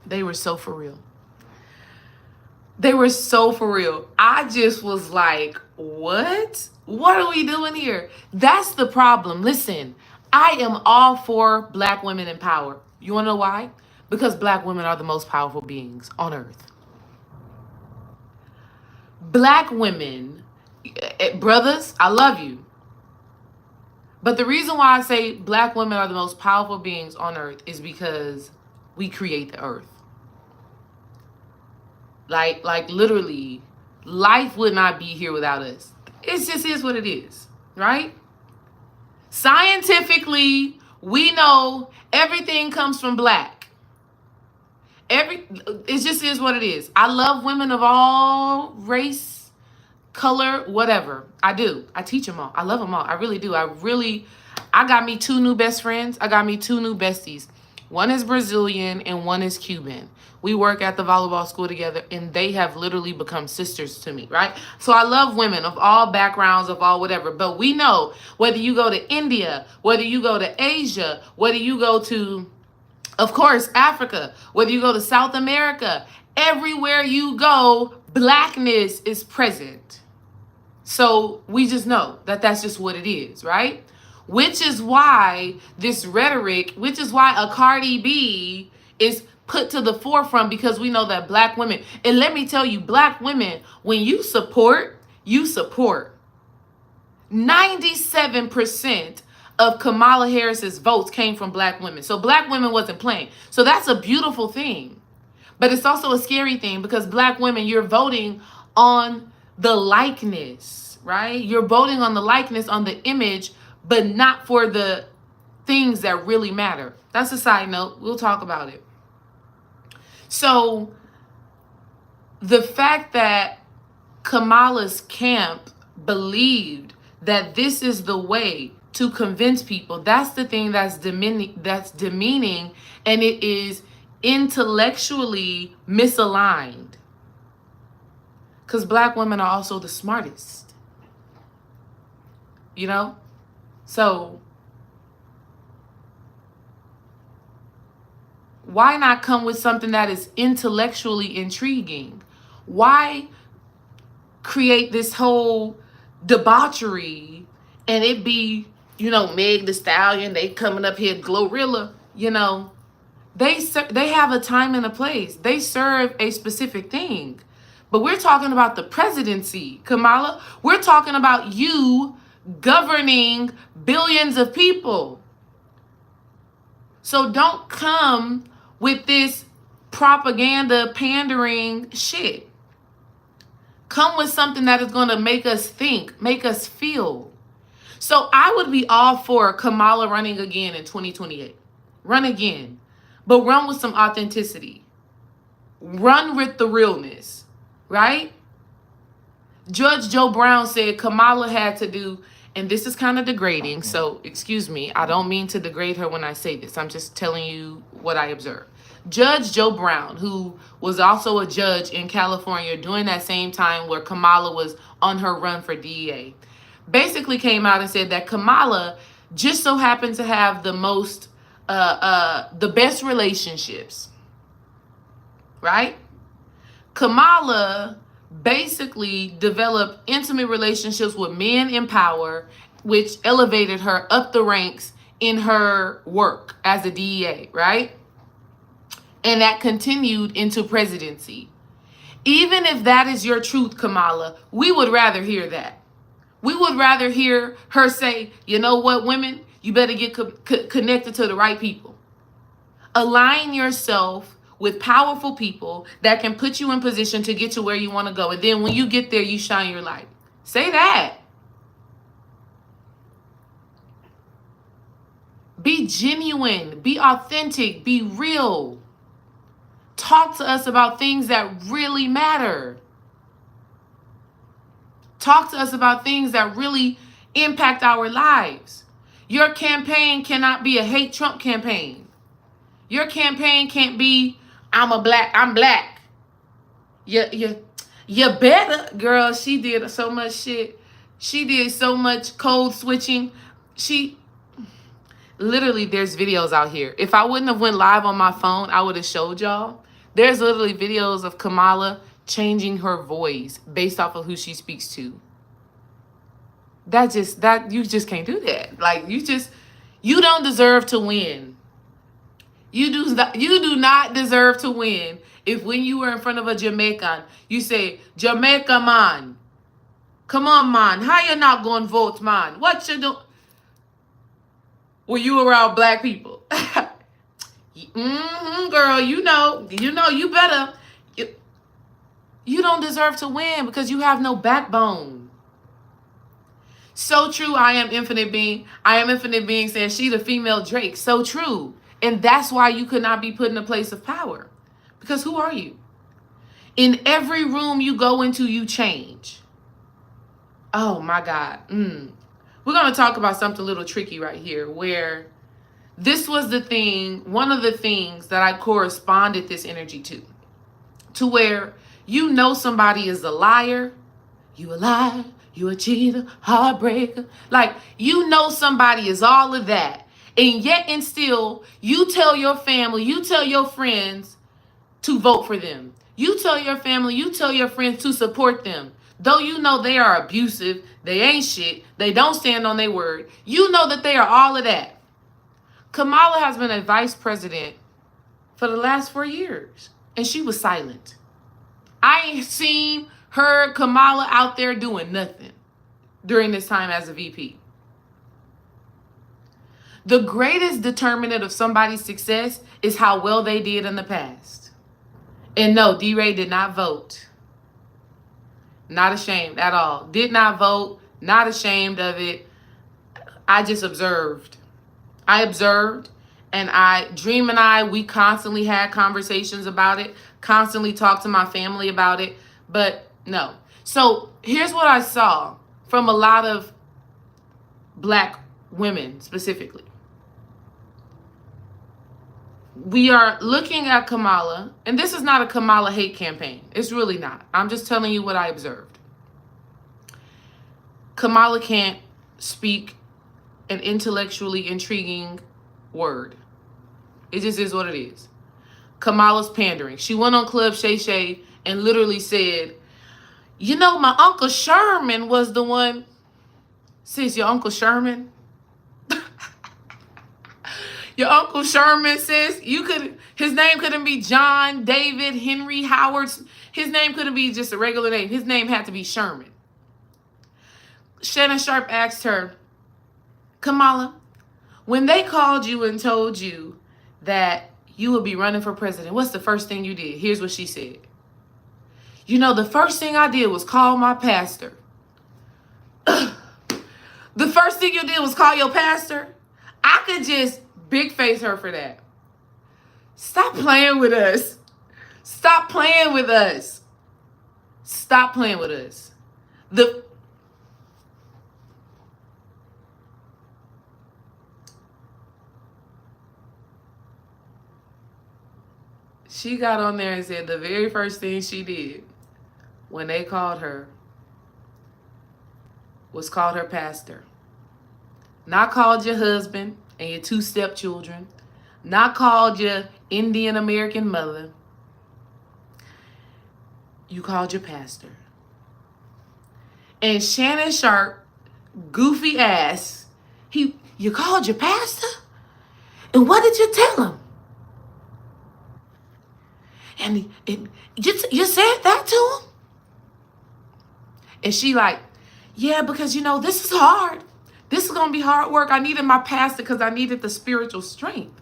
They were so for real. They were so for real. I just was like, what? What are we doing here? That's the problem. Listen, I am all for Black women in power. You want to know why? Because Black women are the most powerful beings on earth. Black women, brothers, I love you. But the reason why I say Black women are the most powerful beings on earth is because we create the earth. Like literally, life would not be here without us. It just is what it is, right? Scientifically, we know everything comes from black. It just is what it is. I love women of all race, color, whatever. I do. I teach them all. I love them all. I really do. I got me 2 new best friends. I got me 2 new besties. One is Brazilian and one is Cuban. We work at the volleyball school together, and they have literally become sisters to me, right? So I love women of all backgrounds, of all whatever. But we know whether you go to India, whether you go to Asia, whether you go to, of course, Africa, whether you go to South America, everywhere you go, blackness is present. So we just know that that's just what it is, right? Which is why this rhetoric, which is why a Cardi B is put to the forefront, because we know that black women, and let me tell you, black women, when you support, you support. 97% of Kamala Harris's votes came from black women. So black women wasn't playing. So that's a beautiful thing. But it's also a scary thing, because black women, you're voting on the likeness, right? You're voting on the likeness, on the image, but not for the things that really matter. That's a side note. We'll talk about it. So the fact that Kamala's camp believed that this is the way to convince people, that's the thing that's demeaning, and it is intellectually misaligned. Because black women are also the smartest. You know? So why not come with something that is intellectually intriguing? Why create this whole debauchery and it be, Meg the Stallion, they coming up here, Glorilla, they have a time and a place. They serve a specific thing. But we're talking about the presidency, Kamala. We're talking about you governing billions of people. So don't come with this propaganda pandering shit. Come with something that is going to make us think, make us feel. So I would be all for Kamala running again in 2028. Run again. But run with some authenticity. Run with the realness. Right? Judge Joe Brown said Kamala had to do, and this is kind of degrading, so excuse me, I don't mean to degrade her when I say this. I'm just telling you what I observed. Judge Joe Brown, who was also a judge in California during that same time where Kamala was on her run for DEA, basically came out and said that Kamala just so happened to have the best relationships, right? Kamala basically developed intimate relationships with men in power, which elevated her up the ranks in her work as a DEA, right? And that continued into presidency. Even if that is your truth, Kamala, we would rather hear that. We would rather hear her say, you know what, women, you better get connected to the right people. Align yourself with powerful people that can put you in position to get to where you want to go. And then when you get there, you shine your light. Say that. Be genuine. Be authentic. Be real. Talk to us about things that really matter. Talk to us about things that really impact our lives. Your campaign cannot be a hate Trump campaign. Your campaign can't be, I'm black. You better, girl. She did so much shit. She did so much code switching. Literally, there's videos out here. If I wouldn't have went live on my phone, I would have showed y'all. There's literally videos of Kamala changing her voice based off of who she speaks to. You just can't do that. Like, you don't deserve to win. You do not deserve to win if when you were in front of a Jamaican, you say, Jamaica man, come on man, how you not going to vote man? What you do? Were you around black people? Girl, you better. You don't deserve to win because you have no backbone. So true, I am infinite being. I am infinite being saying she the female Drake. So true. And that's why you could not be put in a place of power. Because who are you? In every room you go into, you change. Oh my God. We're going to talk about something a little tricky right here, where this was the thing, one of the things that I corresponded this energy to where you know somebody is a liar, you a liar, you a cheater, heartbreaker. Like, you know somebody is all of that. And yet and still, you tell your family, you tell your friends to vote for them. You tell your family, you tell your friends to support them. Though you know they are abusive, they ain't shit, they don't stand on their word. You know that they are all of that. Kamala has been a vice president for the last 4 years, and she was silent. I ain't seen her, Kamala, out there doing nothing during this time as a VP. The greatest determinant of somebody's success is how well they did in the past. And no, D-Ray did not vote. Not ashamed at all. Did not vote. Not ashamed of it. I just observed. I observed, and Dream and I, we constantly had conversations about it, constantly talked to my family about it, but no. So here's what I saw from a lot of Black women specifically. We are looking at Kamala, and this is not a Kamala hate campaign. It's really not. I'm just telling you what I observed. Kamala can't speak an intellectually intriguing word. It just is what it is. Kamala's pandering. She went on Club Shay Shay and literally said, you know, my Uncle Sherman was the one. Sis, your Uncle Sherman? Your Uncle Sherman, sis, his name couldn't be John, David, Henry, Howard. His name couldn't be just a regular name. His name had to be Sherman. Shannon Sharp asked her, Kamala, when they called you and told you that you would be running for president, what's the first thing you did? Here's what she said. You know, the first thing I did was call my pastor. The first thing you did was call your pastor? I could just big face her for that. Stop playing with us. Stop playing with us. Stop playing with us. She got on there and said the very first thing she did when they called her was called her pastor. Not called your husband and your 2 stepchildren. Not called your Indian American mother. You called your pastor. And Shannon Sharp, goofy ass, you called your pastor? And what did you tell him? And you said that to him? And she like, yeah, because, you know, this is hard. This is going to be hard work. I needed my pastor because I needed the spiritual strength.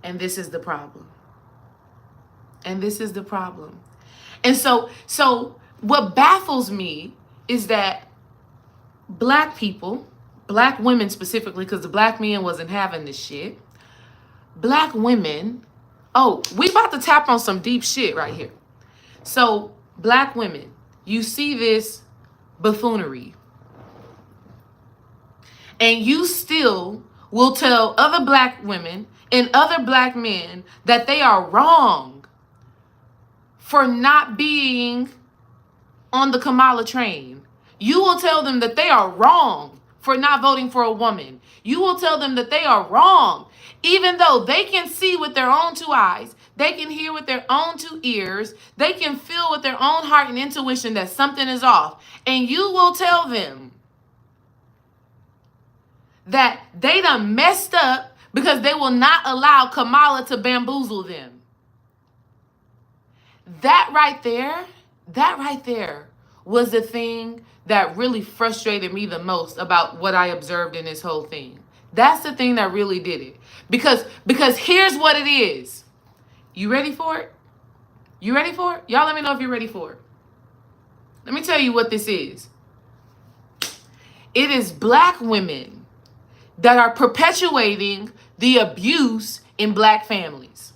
And this is the problem. And this is the problem. And so what baffles me is that Black people, Black women specifically, because the Black men wasn't having this shit. Black women, we about to tap on some deep shit right here. So Black women, you see this buffoonery. And you still will tell other Black women and other Black men that they are wrong for not being on the Kamala train. You will tell them that they are wrong for not voting for a woman. You will tell them that they are wrong, even though they can see with their own 2 eyes, they can hear with their own 2 ears, they can feel with their own heart and intuition that something is off. And you will tell them that they done messed up because they will not allow Kamala to bamboozle them. That right there was the thing that really frustrated me the most about what I observed in this whole thing. That's the thing that really did it. Because here's what it is. You ready for it? You ready for it? Y'all let me know if you're ready for it. Let me tell you what this is. It is black women that are perpetuating the abuse in black families.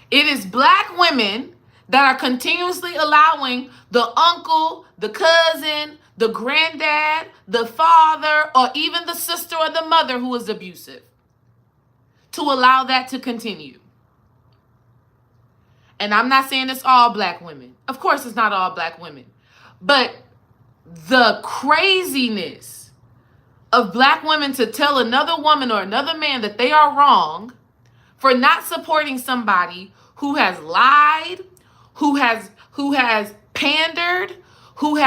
It is black women that are continuously allowing the uncle, the cousin, the granddad, the father, or even the sister or the mother who is abusive to allow that to continue. And I'm not saying it's all black women. Of course, it's not all black women. But the craziness of black women to tell another woman or another man that they are wrong for not supporting somebody who has lied, who has pandered, who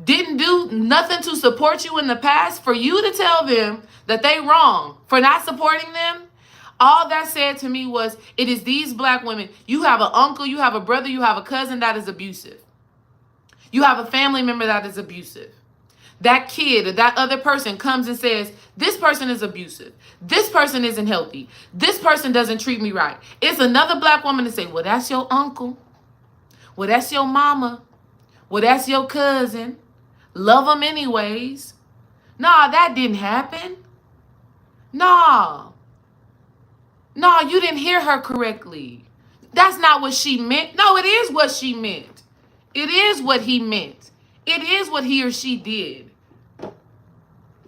didn't do nothing to support you in the past, for you to tell them that they wrong for not supporting them. All that said to me was, it is these black women. You have an uncle, you have a brother, you have a cousin that is abusive. You have a family member that is abusive. That kid or that other person comes and says, this person is abusive. This person isn't healthy. This person doesn't treat me right. It's another black woman to say, well, that's your uncle. Well, that's your mama. Well, that's your cousin. Love them anyways. Nah, that didn't happen. Nah, you didn't hear her correctly. That's not what she meant. No, it is what she meant. It is what he meant. It is what he or she did.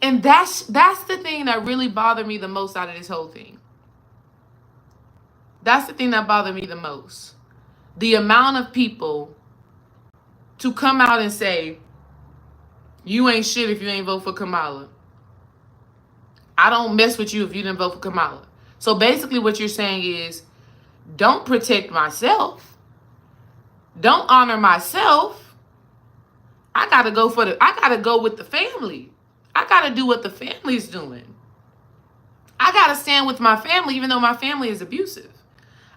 And that's the thing that really bothered me the most out of this whole thing. That's the thing that bothered me the most. The amount of people to come out and say, you ain't shit if you ain't vote for Kamala. I don't mess with you if you didn't vote for Kamala. So basically what you're saying is, don't protect myself. Don't honor myself. I gotta go with the family. I gotta do what the family's doing. I gotta stand with my family even though my family is abusive.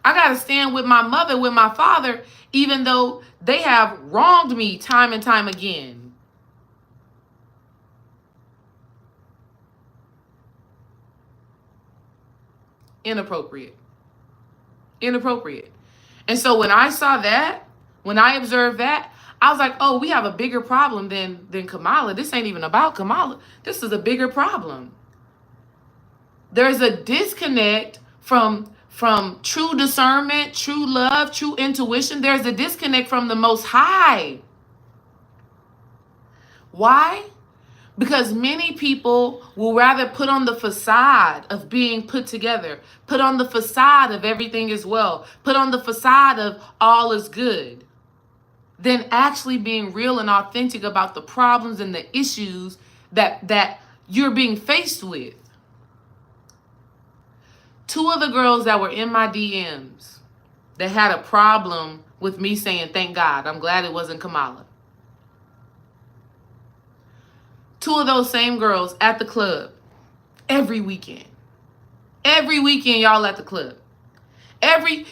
I gotta stand with my mother, with my father, even though they have wronged me time and time again. Inappropriate. And so when I saw that, when I observed that, I was like, oh, we have a bigger problem than Kamala. This ain't even about Kamala. This is a bigger problem. There's a disconnect from true discernment, true love, true intuition. There's a disconnect from the Most High. Why? Because many people will rather put on the facade of being put together, put on the facade of everything is well, put on the facade of all is good, than actually being real and authentic about the problems and the issues that you're being faced with. Two of the girls that were in my DMs that had a problem with me saying, thank God, I'm glad it wasn't Kamala. Two of those same girls at the club every weekend. Every weekend y'all at the club.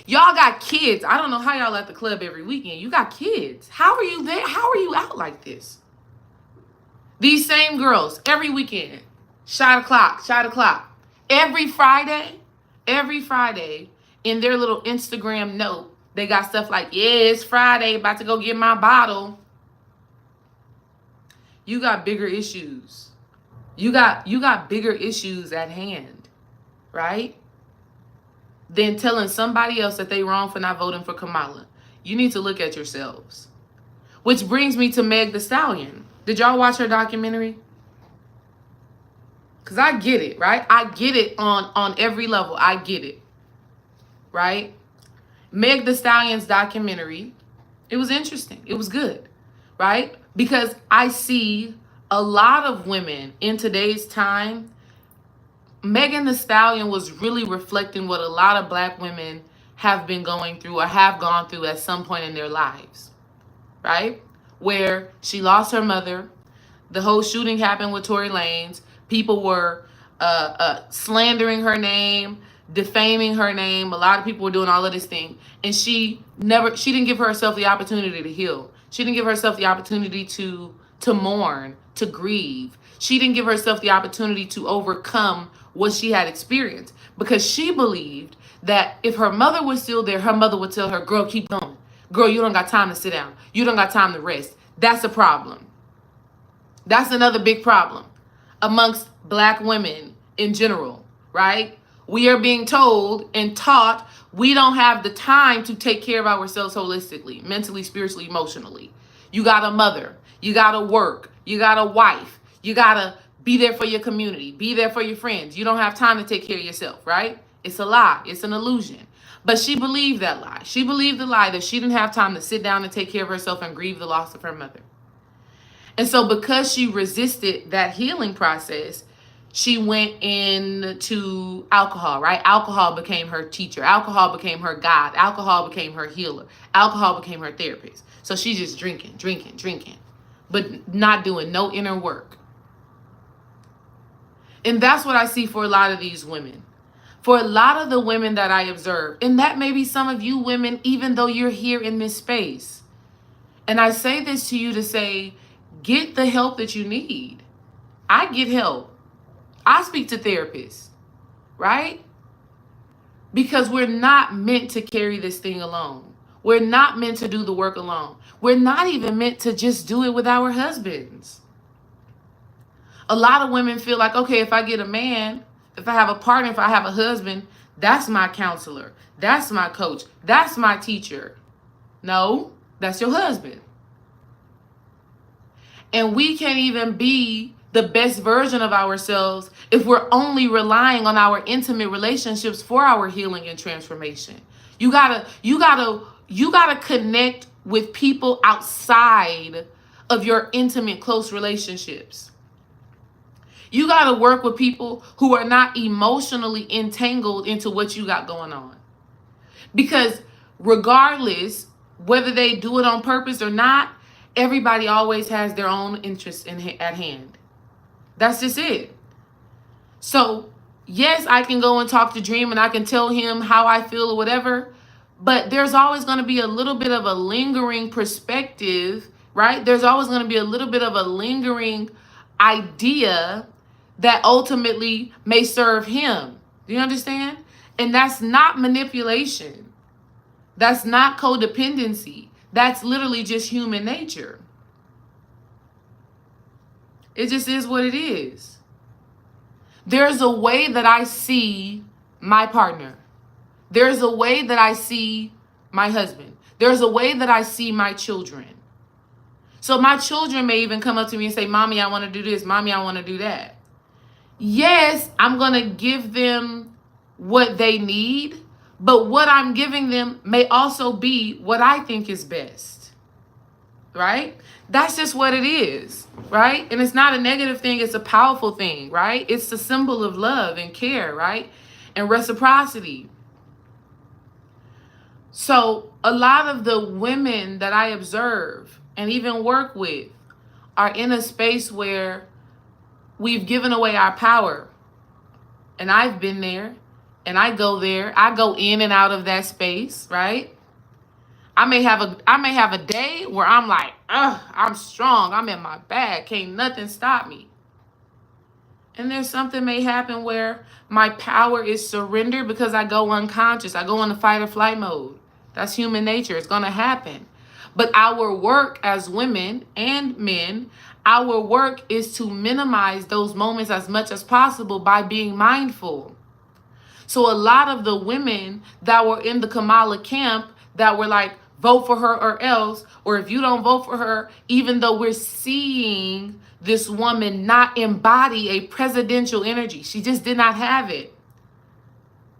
Y'all got kids. I don't know how y'all at the club every weekend. You got kids. How are you there? How are you out like this? These same girls every weekend. Shot o'clock. Every Friday, in their little Instagram note, they got stuff like, yeah, it's Friday, about to go get my bottle. You got bigger issues. You got bigger issues at hand, right? Than telling somebody else that they wrong for not voting for Kamala. You need to look at yourselves. Which brings me to Meg the Stallion. Did y'all watch her documentary? Because I get it, right? I get it on every level. I get it, right? Meg the Stallion's documentary, it was interesting. It was good, right? Because I see a lot of women in today's time. Megan Thee Stallion was really reflecting what a lot of black women have been going through or have gone through at some point in their lives, right? Where she lost her mother. The whole shooting happened with Tory Lanez. People were slandering her name, defaming her name. A lot of people were doing all of this thing. And she didn't give herself the opportunity to heal. She didn't give herself the opportunity to mourn, to grieve. She didn't give herself the opportunity to overcome what she had experienced, because she believed that if her mother was still there, her mother would tell her, girl, keep going. Girl, you don't got time to sit down. You don't got time to rest. That's a problem. That's another big problem amongst Black women in general, right? We are being told and taught we don't have the time to take care of ourselves holistically, mentally, spiritually, emotionally. You got a mother. You got to work. You got a wife. You got to be there for your community. Be there for your friends. You don't have time to take care of yourself, right? It's a lie. It's an illusion. But she believed that lie. She believed the lie that she didn't have time to sit down and take care of herself and grieve the loss of her mother. And so because she resisted that healing process, she went into alcohol, right? Alcohol became her teacher. Alcohol became her God. Alcohol became her healer. Alcohol became her therapist. So she's just drinking, but not doing no inner work. And that's what I see for a lot of these women. For a lot of the women that I observe, and that may be some of you women, even though you're here in this space. And I say this to you to say, get the help that you need. I get help. I speak to therapists, right? Because we're not meant to carry this thing alone. We're not meant to do the work alone. We're not even meant to just do it with our husbands. A lot of women feel like, okay, if I get a man, if I have a partner, if I have a husband, that's my counselor. That's my coach. That's my teacher. No, that's your husband. And we can't even be the best version of ourselves if we're only relying on our intimate relationships for our healing and transformation. You gotta connect with people outside of your intimate, close relationships. You got to work with people who are not emotionally entangled into what you got going on. Because regardless, whether they do it on purpose or not, everybody always has their own interests at hand. That's just it. So, yes, I can go and talk to Dream and I can tell him how I feel or whatever, but there's always going to be a little bit of a lingering perspective, right? There's always going to be a little bit of a lingering idea that ultimately may serve him. Do you understand? And that's not manipulation. That's not codependency. That's literally just human nature. It just is what it is. There's a way that I see my partner. There's a way that I see my husband. There's a way that I see my children. So my children may even come up to me and say, Mommy, I want to do this. Mommy, I want to do that. Yes, I'm going to give them what they need, but what I'm giving them may also be what I think is best, right? That's just what it is, right? And it's not a negative thing. It's a powerful thing, right? It's a symbol of love and care, right? And reciprocity. So a lot of the women that I observe and even work with are in a space where we've given away our power. And I've been there, and I go there. I go in and out of that space, right? I may have a day where I'm like, I'm strong. I'm in my bag. Can't nothing stop me. And there's something may happen where my power is surrendered because I go unconscious. I go into fight or flight mode. That's human nature. It's going to happen. But our work as women and men, our work is to minimize those moments as much as possible by being mindful. So a lot of the women that were in the Kamala camp that were like, vote for her or else, or if you don't vote for her, even though we're seeing this woman not embody a presidential energy, she just did not have it.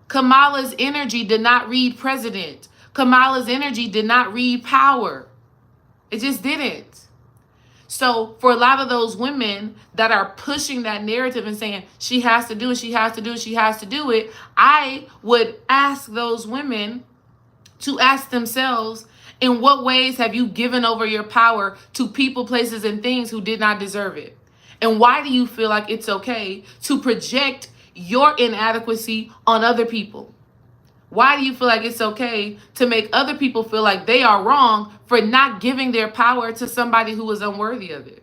Kamala's energy did not read president. Kamala's energy did not read power. It just didn't. So for a lot of those women that are pushing that narrative and saying she has to do it, she has to do it, she has to do it, I would ask those women to ask themselves, in what ways have you given over your power to people, places, and things who did not deserve it? And why do you feel like it's okay to project your inadequacy on other people? Why do you feel like it's okay to make other people feel like they are wrong for not giving their power to somebody who is unworthy of it?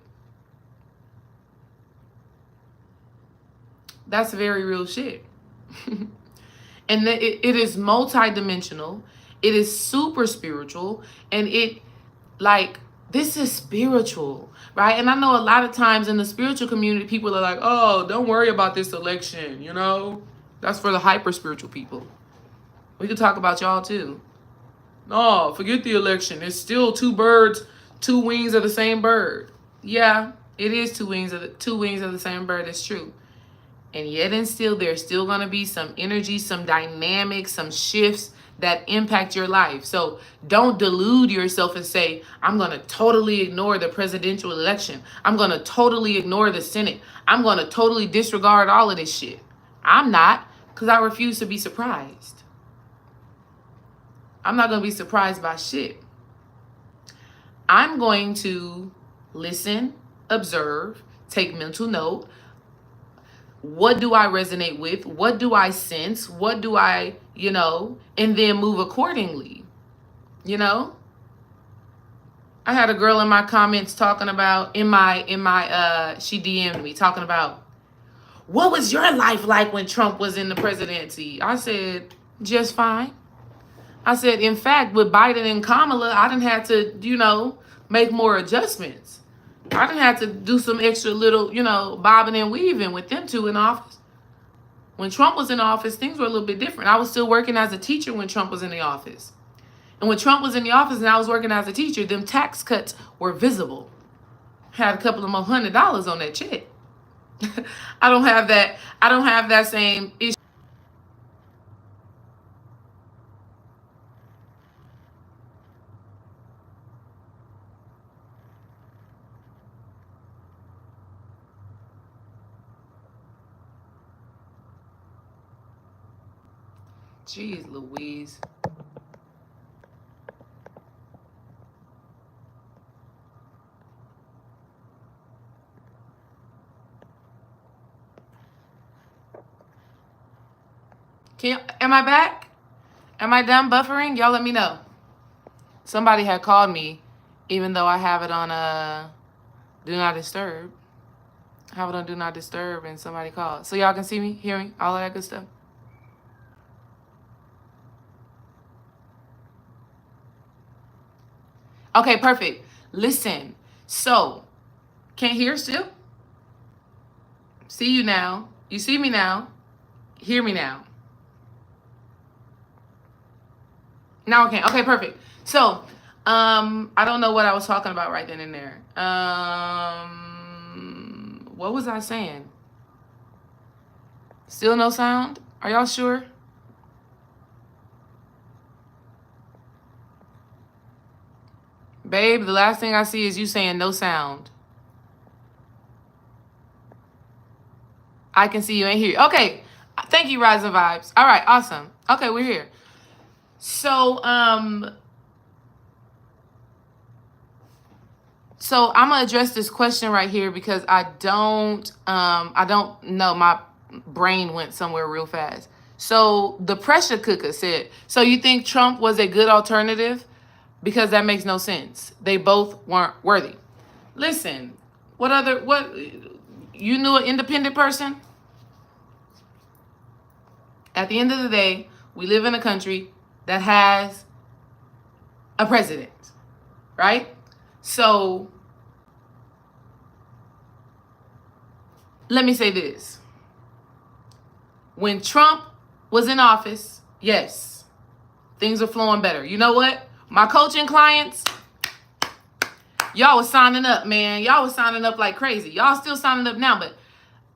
That's very real shit. And it is multidimensional. It is super spiritual. And this is spiritual, right? And I know a lot of times in the spiritual community, people are like, oh, don't worry about this election, That's for the hyper spiritual people. We could talk about y'all too. No, forget the election. It's still two wings of the same bird. Yeah, it is two wings of the same bird. It's true. And yet and still, there's still going to be some energy, some dynamics, some shifts that impact your life. So don't delude yourself and say, I'm going to totally ignore the presidential election. I'm going to totally ignore the Senate. I'm going to totally disregard all of this shit. I'm not, because I refuse to be surprised. I'm not going to be surprised by shit. I'm going to listen, observe, take mental note. What do I resonate with? What do I sense? What do I, and then move accordingly, I had a girl in my comments talking about, she DM'd me talking about, what was your life like when Trump was in the presidency? I said, just fine. I said, in fact, with Biden and Kamala, I didn't have to, make more adjustments. I didn't have to do some extra little, bobbing and weaving with them two in office. When Trump was in office, things were a little bit different. I was still working as a teacher when Trump was in the office. And when Trump was in the office and I was working as a teacher, them tax cuts were visible. Had a couple of more $100 on that check. I don't have that same issue. Jeez Louise. Am I back? Am I done buffering? Y'all let me know. Somebody had called me, even though I have it on Do Not Disturb. I have it on Do Not Disturb, and somebody called. So y'all can see me, hear me, all of that good stuff. Okay, perfect. Listen. So, can't hear still? See you now. You see me now. Hear me now. Now I can. Okay, perfect. So, I don't know what I was talking about right then and there. What was I saying? Still no sound? Are y'all sure? Babe, the last thing I see is you saying no sound. I can see you and hear you. Okay. Thank you, Rise and Vibes. All right, awesome. Okay, we're here. So I'm gonna address this question right here because I don't know. My brain went somewhere real fast. So the pressure cooker said, so you think Trump was a good alternative? Because that makes no sense. They both weren't worthy. Listen, you knew an independent person? At the end of the day, we live in a country that has a president, right? So let me say this. When Trump was in office, yes, things are flowing better. You know what? My coaching clients, y'all was signing up, man. Y'all was signing up like crazy. Y'all still signing up now, but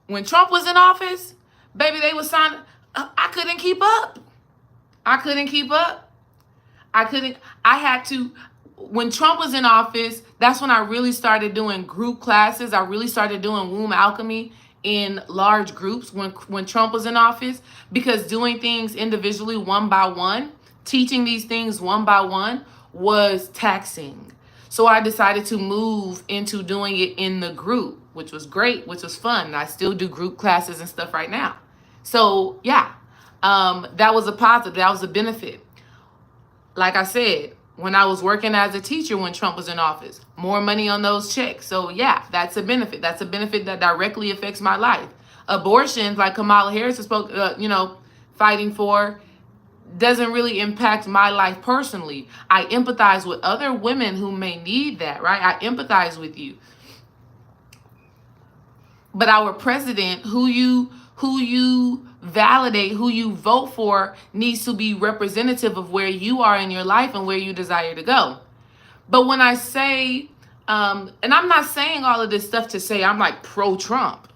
when Trump was in office, baby, they was signing. I couldn't keep up. When Trump was in office, that's when I really started doing group classes. I really started doing womb alchemy in large groups when Trump was in office, because doing things individually one by one, teaching these things one by one was taxing. So I decided to move into doing it in the group, which was great, which was fun. And I still do group classes and stuff right now. So yeah, that was a positive. That was a benefit. Like I said, when I was working as a teacher when Trump was in office, more money on those checks. So yeah, that's a benefit. That's a benefit that directly affects my life. Abortions, like Kamala Harris spoke, fighting for, doesn't really impact my life personally. I empathize with other women who may need that, right? I empathize with you. But our president, who you validate, who you vote for, needs to be representative of where you are in your life and where you desire to go. But when I say, and I'm not saying all of this stuff to say I'm like pro-Trump,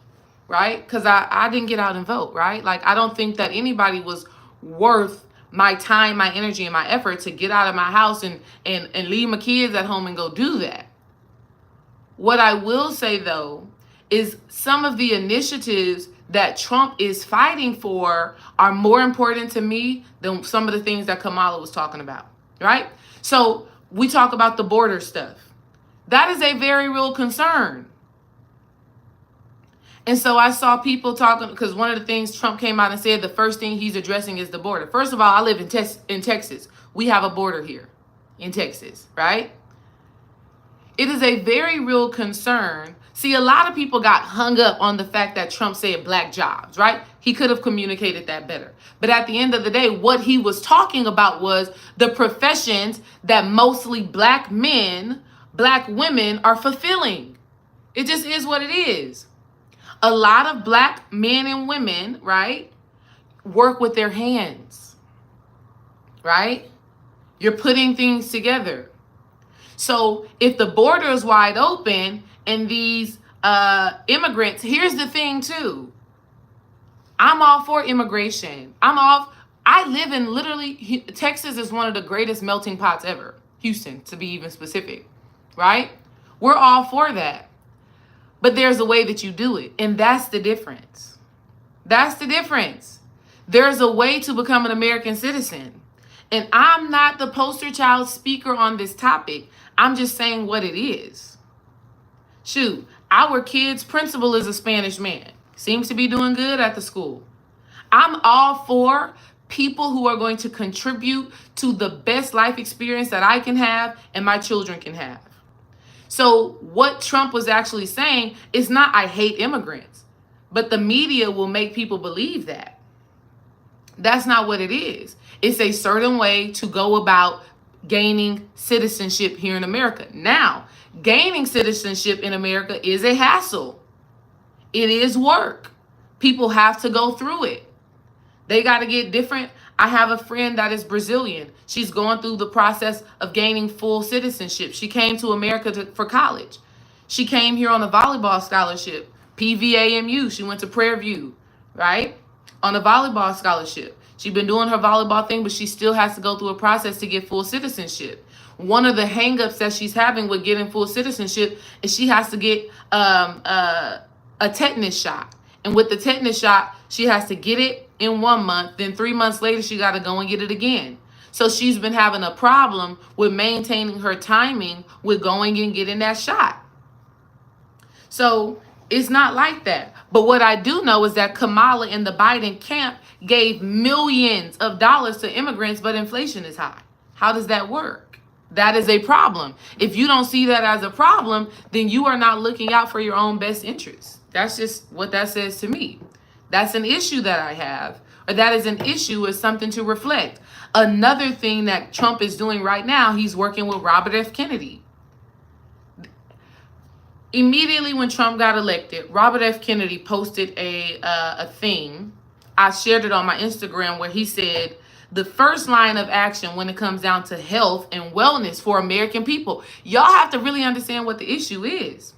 right? Because I didn't get out and vote, right? Like, I don't think that anybody was worth my time, my energy, and my effort to get out of my house and leave my kids at home and go do that. What I will say, though, is some of the initiatives that Trump is fighting for are more important to me than some of the things that Kamala was talking about, right? So we talk about the border stuff. That is a very real concern. And so I saw people talking, because one of the things Trump came out and said, the first thing he's addressing is the border. First of all, I live in Texas. We have a border here in Texas, right? It is a very real concern. See, a lot of people got hung up on the fact that Trump said black jobs, right? He could have communicated that better. But at the end of the day, what he was talking about was the professions that mostly black men, black women are fulfilling. It just is what it is. A lot of black men and women, right, work with their hands, right? You're putting things together. So if the border is wide open and these immigrants, here's the thing too. I'm all for immigration. I live in literally, Texas is one of the greatest melting pots ever. Houston, to be even specific, right? We're all for that. But there's a way that you do it. And that's the difference. That's the difference. There's a way to become an American citizen. And I'm not the poster child speaker on this topic. I'm just saying what it is. Shoot, our kid's principal is a Spanish man. Seems to be doing good at the school. I'm all for people who are going to contribute to the best life experience that I can have and my children can have. So what Trump was actually saying is not, I hate immigrants, but the media will make people believe that. That's not what it is. It's a certain way to go about gaining citizenship here in America. Now, gaining citizenship in America is a hassle. It is work. People have to go through it. They got to get different. I have a friend that is Brazilian. She's going through the process of gaining full citizenship. She came to America for college. She came here on a volleyball scholarship, PVAMU. She went to Prairie View, right? On a volleyball scholarship. She's been doing her volleyball thing, but she still has to go through a process to get full citizenship. One of the hangups that she's having with getting full citizenship is she has to get a tetanus shot. And with the tetanus shot, she has to get it in 1 month. Then 3 months later, she got to go and get it again. So she's been having a problem with maintaining her timing with going and getting that shot. So it's not like that. But what I do know is that Kamala and the Biden camp gave millions of dollars to immigrants, but inflation is high. How does that work? That is a problem. If you don't see that as a problem, then you are not looking out for your own best interests. That's just what that says to me. That's an issue that I have, or that is an issue, is something to reflect. Another thing that Trump is doing right now, he's working with Robert F. Kennedy. Immediately when Trump got elected, Robert F. Kennedy posted a thing. I shared it on my Instagram where he said, the first line of action when it comes down to health and wellness for American people. Y'all have to really understand what the issue is.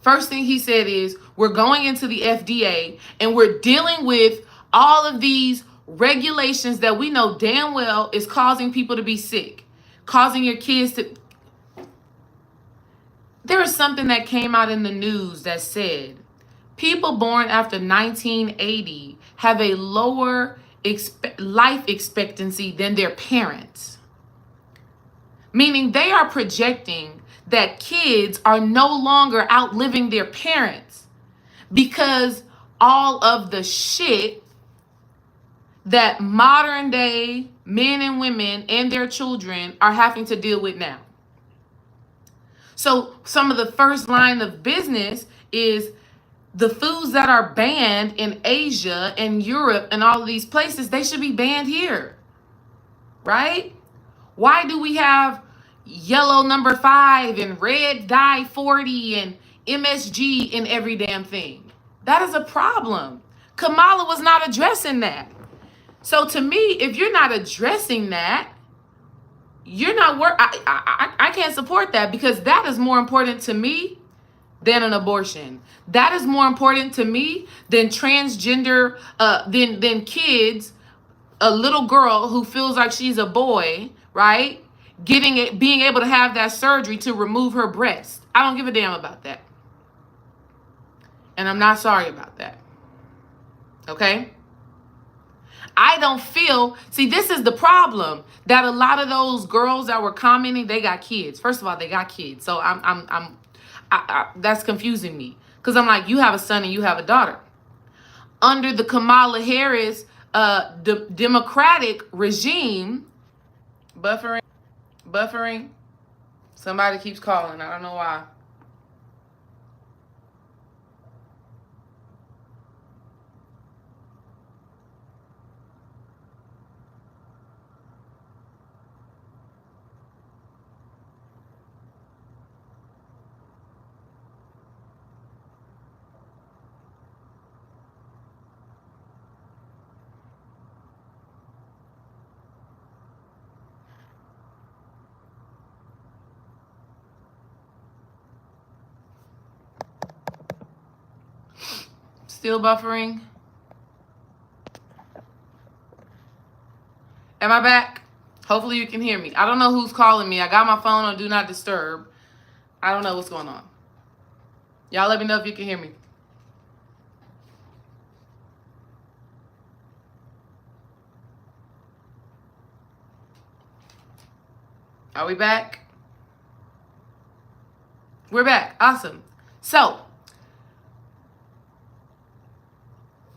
First thing he said is, we're going into the FDA and we're dealing with all of these regulations that we know damn well is causing people to be sick, causing your kids to... There was something that came out in the news that said people born after 1980 have a lower life expectancy than their parents. Meaning they are projecting that kids are no longer outliving their parents because all of the shit that modern day men and women and their children are having to deal with now. So some of the first line of business is the foods that are banned in Asia and Europe and all of these places, they should be banned here, right? Why do we have yellow number 5 and red dye 40 and MSG in every damn thing? That is a problem. Kamala was not addressing that. So to me, if you're not addressing that, you're not I can't support that, because that is more important to me than an abortion. That is more important to me than transgender, than kids, a little girl who feels like she's a boy, right? Being able to have that surgery to remove her breast. I don't give a damn about that. And I'm not sorry about that. Okay? I don't feel, see, this is the problem, that a lot of those girls that were commenting, they got kids. First of all, they got kids. So that's confusing me, because I'm like, you have a son and you have a daughter. Under the Kamala Harris Democratic regime, buffering, somebody keeps calling. I don't know why. Still buffering? Am I back? Hopefully you can hear me. I don't know who's calling me. I got my phone on Do Not Disturb. I don't know what's going on. Y'all let me know if you can hear me. Are we back? We're back. Awesome. So,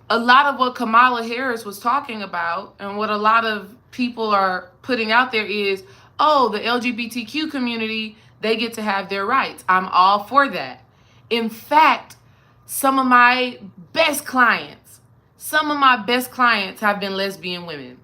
a lot of what Kamala Harris was talking about and what a lot of people are putting out there is, oh, the LGBTQ community, they get to have their rights. I'm all for that. In fact, some of my best clients have been lesbian women.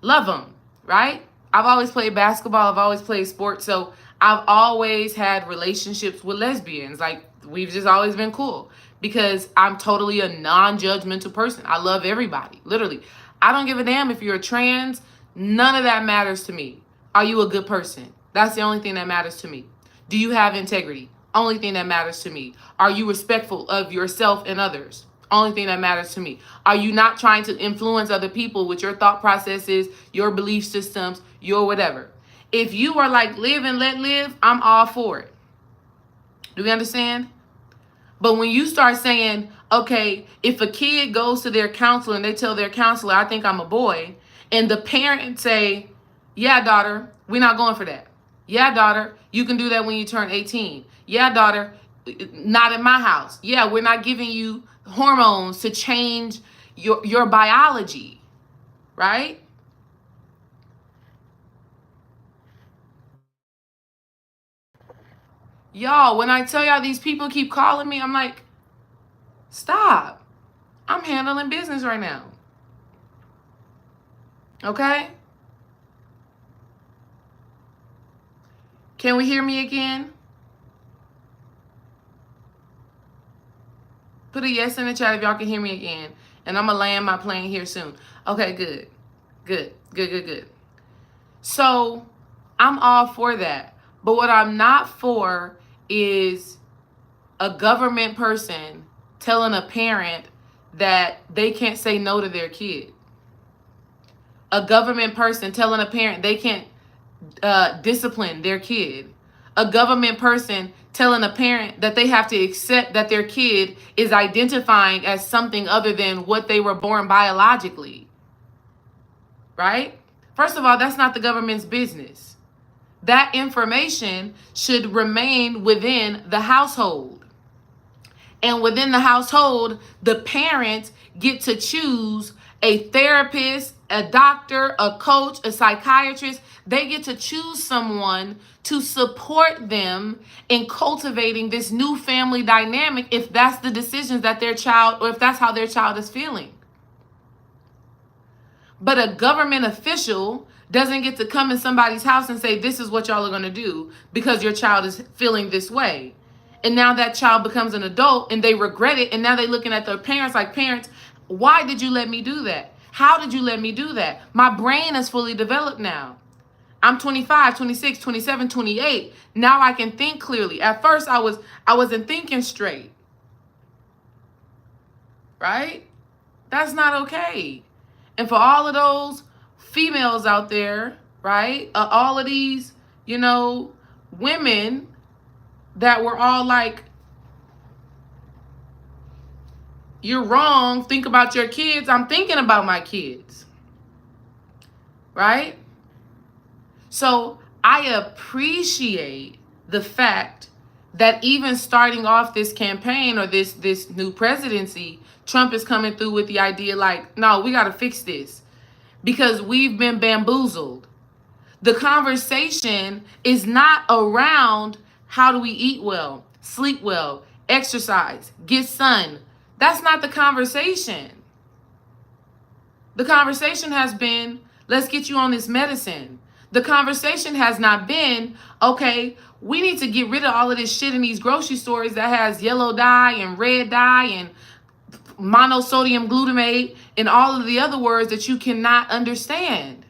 Love them, right? I've always played basketball. I've always played sports. So I've always had relationships with lesbians. Like, we've just always been cool, because I'm totally a non-judgmental person. I love everybody, literally. I don't give a damn if you're trans. None of that matters to me. Are you a good person? That's the only thing that matters to me. Do you have integrity? Only thing that matters to me. Are you respectful of yourself and others? Only thing that matters to me. Are you not trying to influence other people with your thought processes, your belief systems, your whatever? If you are like, live and let live, I'm all for it. Do we understand? But when you start saying, okay, if a kid goes to their counselor and they tell their counselor, I think I'm a boy, and the parent say, yeah, daughter, we're not going for that. Yeah, daughter, you can do that when you turn 18. Yeah, daughter, not in my house. Yeah, we're not giving you hormones to change your biology, right? Y'all, when I tell y'all these people keep calling me, I'm like, stop. I'm handling business right now. Okay? Can we hear me again? Put a yes in the chat if y'all can hear me again. And I'm going to land my plane here soon. Okay, good. Good. So, I'm all for that. But what I'm not for is a government person telling a parent that they can't say no to their kid. A government person telling a parent they can't discipline their kid. A government person telling a parent that they have to accept that their kid is identifying as something other than what they were born biologically. Right? First of all, that's not the government's business. That information should remain within the household. And within the household, the parents get to choose a therapist, a doctor, a coach, a psychiatrist. They get to choose someone to support them in cultivating this new family dynamic if that's the decisions that their child, or if that's how their child is feeling. But a government official doesn't get to come in somebody's house and say, this is what y'all are going to do because your child is feeling this way. And now that child becomes an adult and they regret it. And now they're looking at their parents like, parents, why did you let me do that? How did you let me do that? My brain is fully developed now. I'm 25, 26, 27, 28. Now I can think clearly. At first I wasn't thinking straight. Right? That's not okay. And for all of those females out there, right? All of these, women that were all like, you're wrong, think about your kids. I'm thinking about my kids. Right? So I appreciate the fact that even starting off this campaign or this new presidency, Trump is coming through with the idea like, no, we got to fix this because we've been bamboozled. The conversation is not around how do we eat well, sleep well, exercise, get sun. That's not the conversation. The conversation has been, let's get you on this medicine. The conversation has not been, okay, we need to get rid of all of this shit in these grocery stores that has yellow dye and red dye and monosodium glutamate and all of the other words that you cannot understand.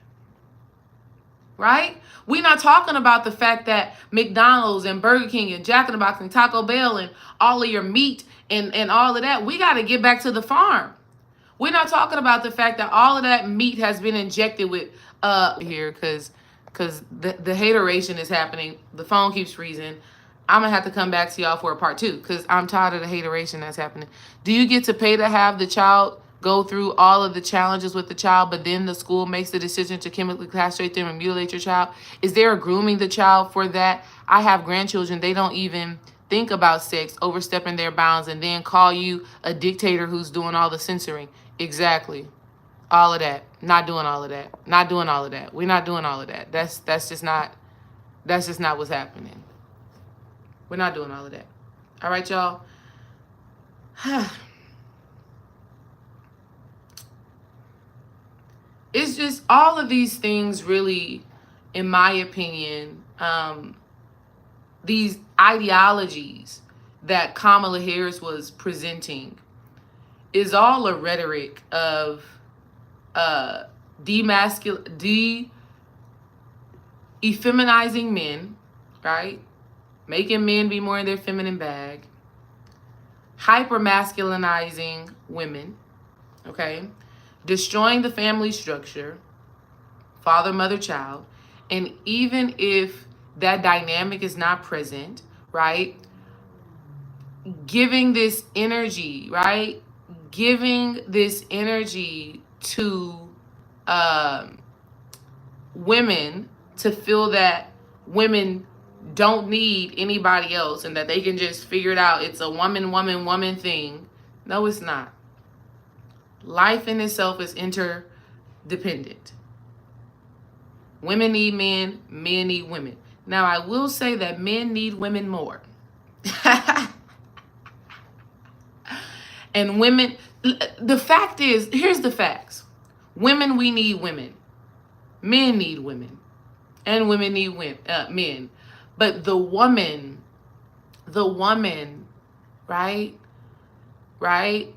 Right? We're not talking about the fact that McDonald's and Burger King and Jack in the Box and Taco Bell and all of your meat and all of that, we got to get back to the farm. We're not talking about the fact that all of that meat has been injected with here because the hateration is happening. The phone keeps freezing. I'm going to have to come back to y'all for a part 2 because I'm tired of the hateration that's happening. Do you get to pay to have the child go through all of the challenges with the child, but then the school makes the decision to chemically castrate them and mutilate your child? Is there a grooming the child for that? I have grandchildren. They don't even think about sex, overstepping their bounds, and then call you a dictator who's doing all the censoring. Exactly. All of that. Not doing all of that. Not doing all of that. We're not doing all of that. That's just not what's happening. We're not doing all of that. All right, y'all. It's just all of these things really, in my opinion, these ideologies that Kamala Harris was presenting is all a rhetoric of effeminizing men, right? Making men be more in their feminine bag. Hyper-masculinizing women, okay? Destroying the family structure, father, mother, child. And even if that dynamic is not present, right? Giving this energy, right? Giving this energy to women to feel that women don't need anybody else and that they can just figure it out. It's a woman thing. No, it's not. Life in itself is interdependent. Women need men, men need women. Now, I will say that men need women more. And women, the fact is, here's the facts. Women, we need women. Men need women. And women need men. But the woman, right? Right?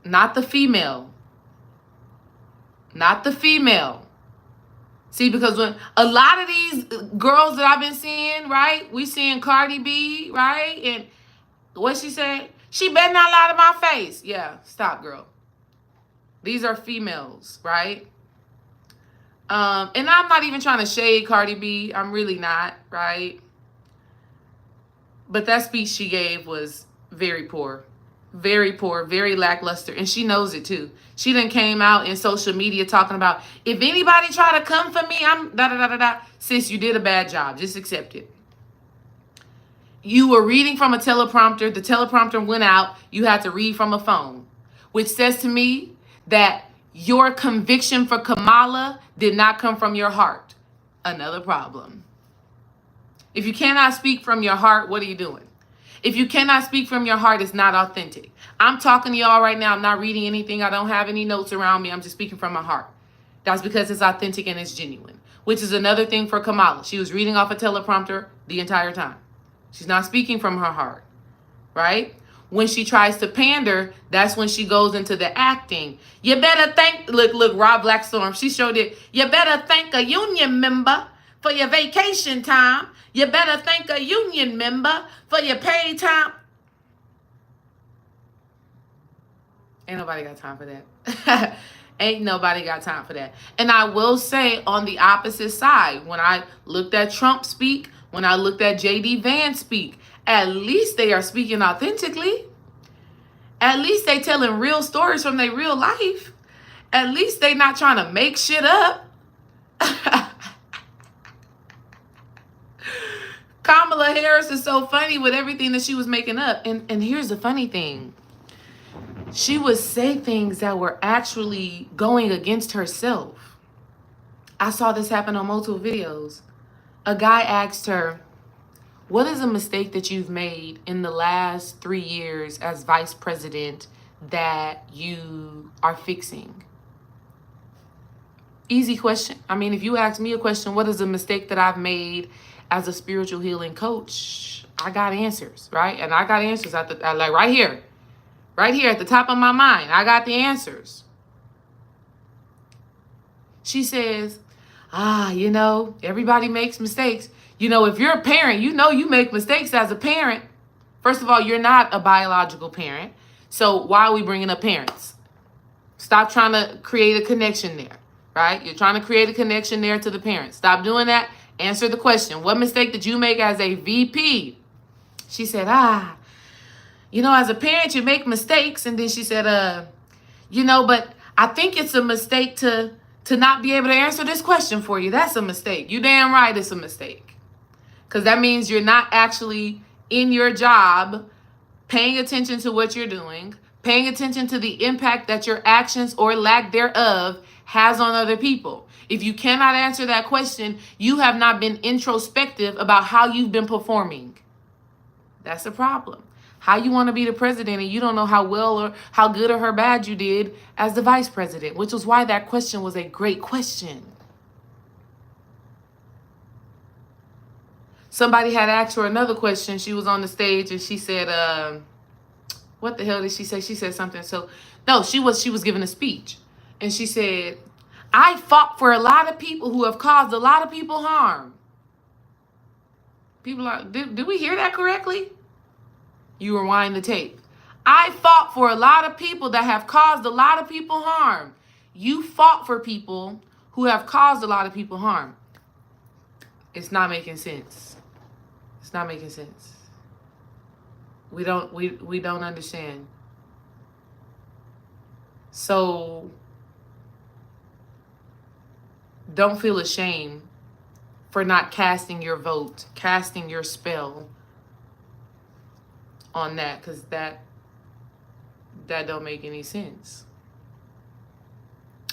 Not the female. Not the female. See, because when a lot of these girls that I've been seeing, right? We seeing Cardi B, right? And what she said? She better not lie to my face. Yeah, stop, girl. These are females, right? And I'm not even trying to shade Cardi B. I'm really not, right? But that speech she gave was very poor. Very poor, very lackluster. And she knows it too. She done came out in social media talking about, if anybody try to come for me, I'm da-da-da-da-da. Sis, you did a bad job. Just accept it. You were reading from a teleprompter. The teleprompter went out. You had to read from a phone, which says to me that your conviction for Kamala did not come from your heart. Another problem. If you cannot speak from your heart, what are you doing? If you cannot speak from your heart, it's not authentic. I'm talking to y'all right now. I'm not reading anything. I don't have any notes around me. I'm just speaking from my heart. That's because it's authentic and it's genuine, which is another thing for Kamala. She was reading off a teleprompter the entire time. She's not speaking from her heart, right? When she tries to pander, that's when she goes into the acting. You better thank, look, Rob Blackstorm, she showed it. You better thank a union member for your vacation time. You better thank a union member for your paid time. Ain't nobody got time for that. Ain't nobody got time for that. And I will say on the opposite side, when I looked at Trump speak, when I looked at J.D. Vance speak, at least they are speaking authentically. At least they telling real stories from their real life. At least they not trying to make shit up. Kamala Harris is so funny with everything that she was making up. And here's the funny thing. She would say things that were actually going against herself. I saw this happen on multiple videos. A guy asked her, what is a mistake that you've made in the last 3 years as vice president that you are fixing? Easy question. I mean, if you ask me a question, what is a mistake that I've made as a spiritual healing coach? I got answers, right? And I got answers like right here at the top of my mind. I got the answers. She says, everybody makes mistakes. If you're a parent, you make mistakes as a parent. First of all, you're not a biological parent. So why are we bringing up parents? Stop trying to create a connection there, right? You're trying to create a connection there to the parents. Stop doing that. Answer the question. What mistake did you make as a VP? She said, as a parent, you make mistakes. And then she said, but I think it's a mistake to not be able to answer this question for you. That's a mistake. You damn right it's a mistake. Because that means you're not actually in your job paying attention to what you're doing, paying attention to the impact that your actions or lack thereof has on other people. If you cannot answer that question, you have not been introspective about how you've been performing. That's a problem. How you want to be the president and you don't know how well or how good or how bad you did as the vice president, which was why that question was a great question. Somebody had asked her another question. She was on the stage and she said, what the hell did she say? She said something. She was giving a speech. And she said, I fought for a lot of people who have caused a lot of people harm. People are, did we hear that correctly? You rewind the tape. I fought for a lot of people that have caused a lot of people harm. You fought for people who have caused a lot of people harm. It's not making sense. It's not making sense. We don't understand. So don't feel ashamed for not casting your vote, casting your spell on that, because that don't make any sense.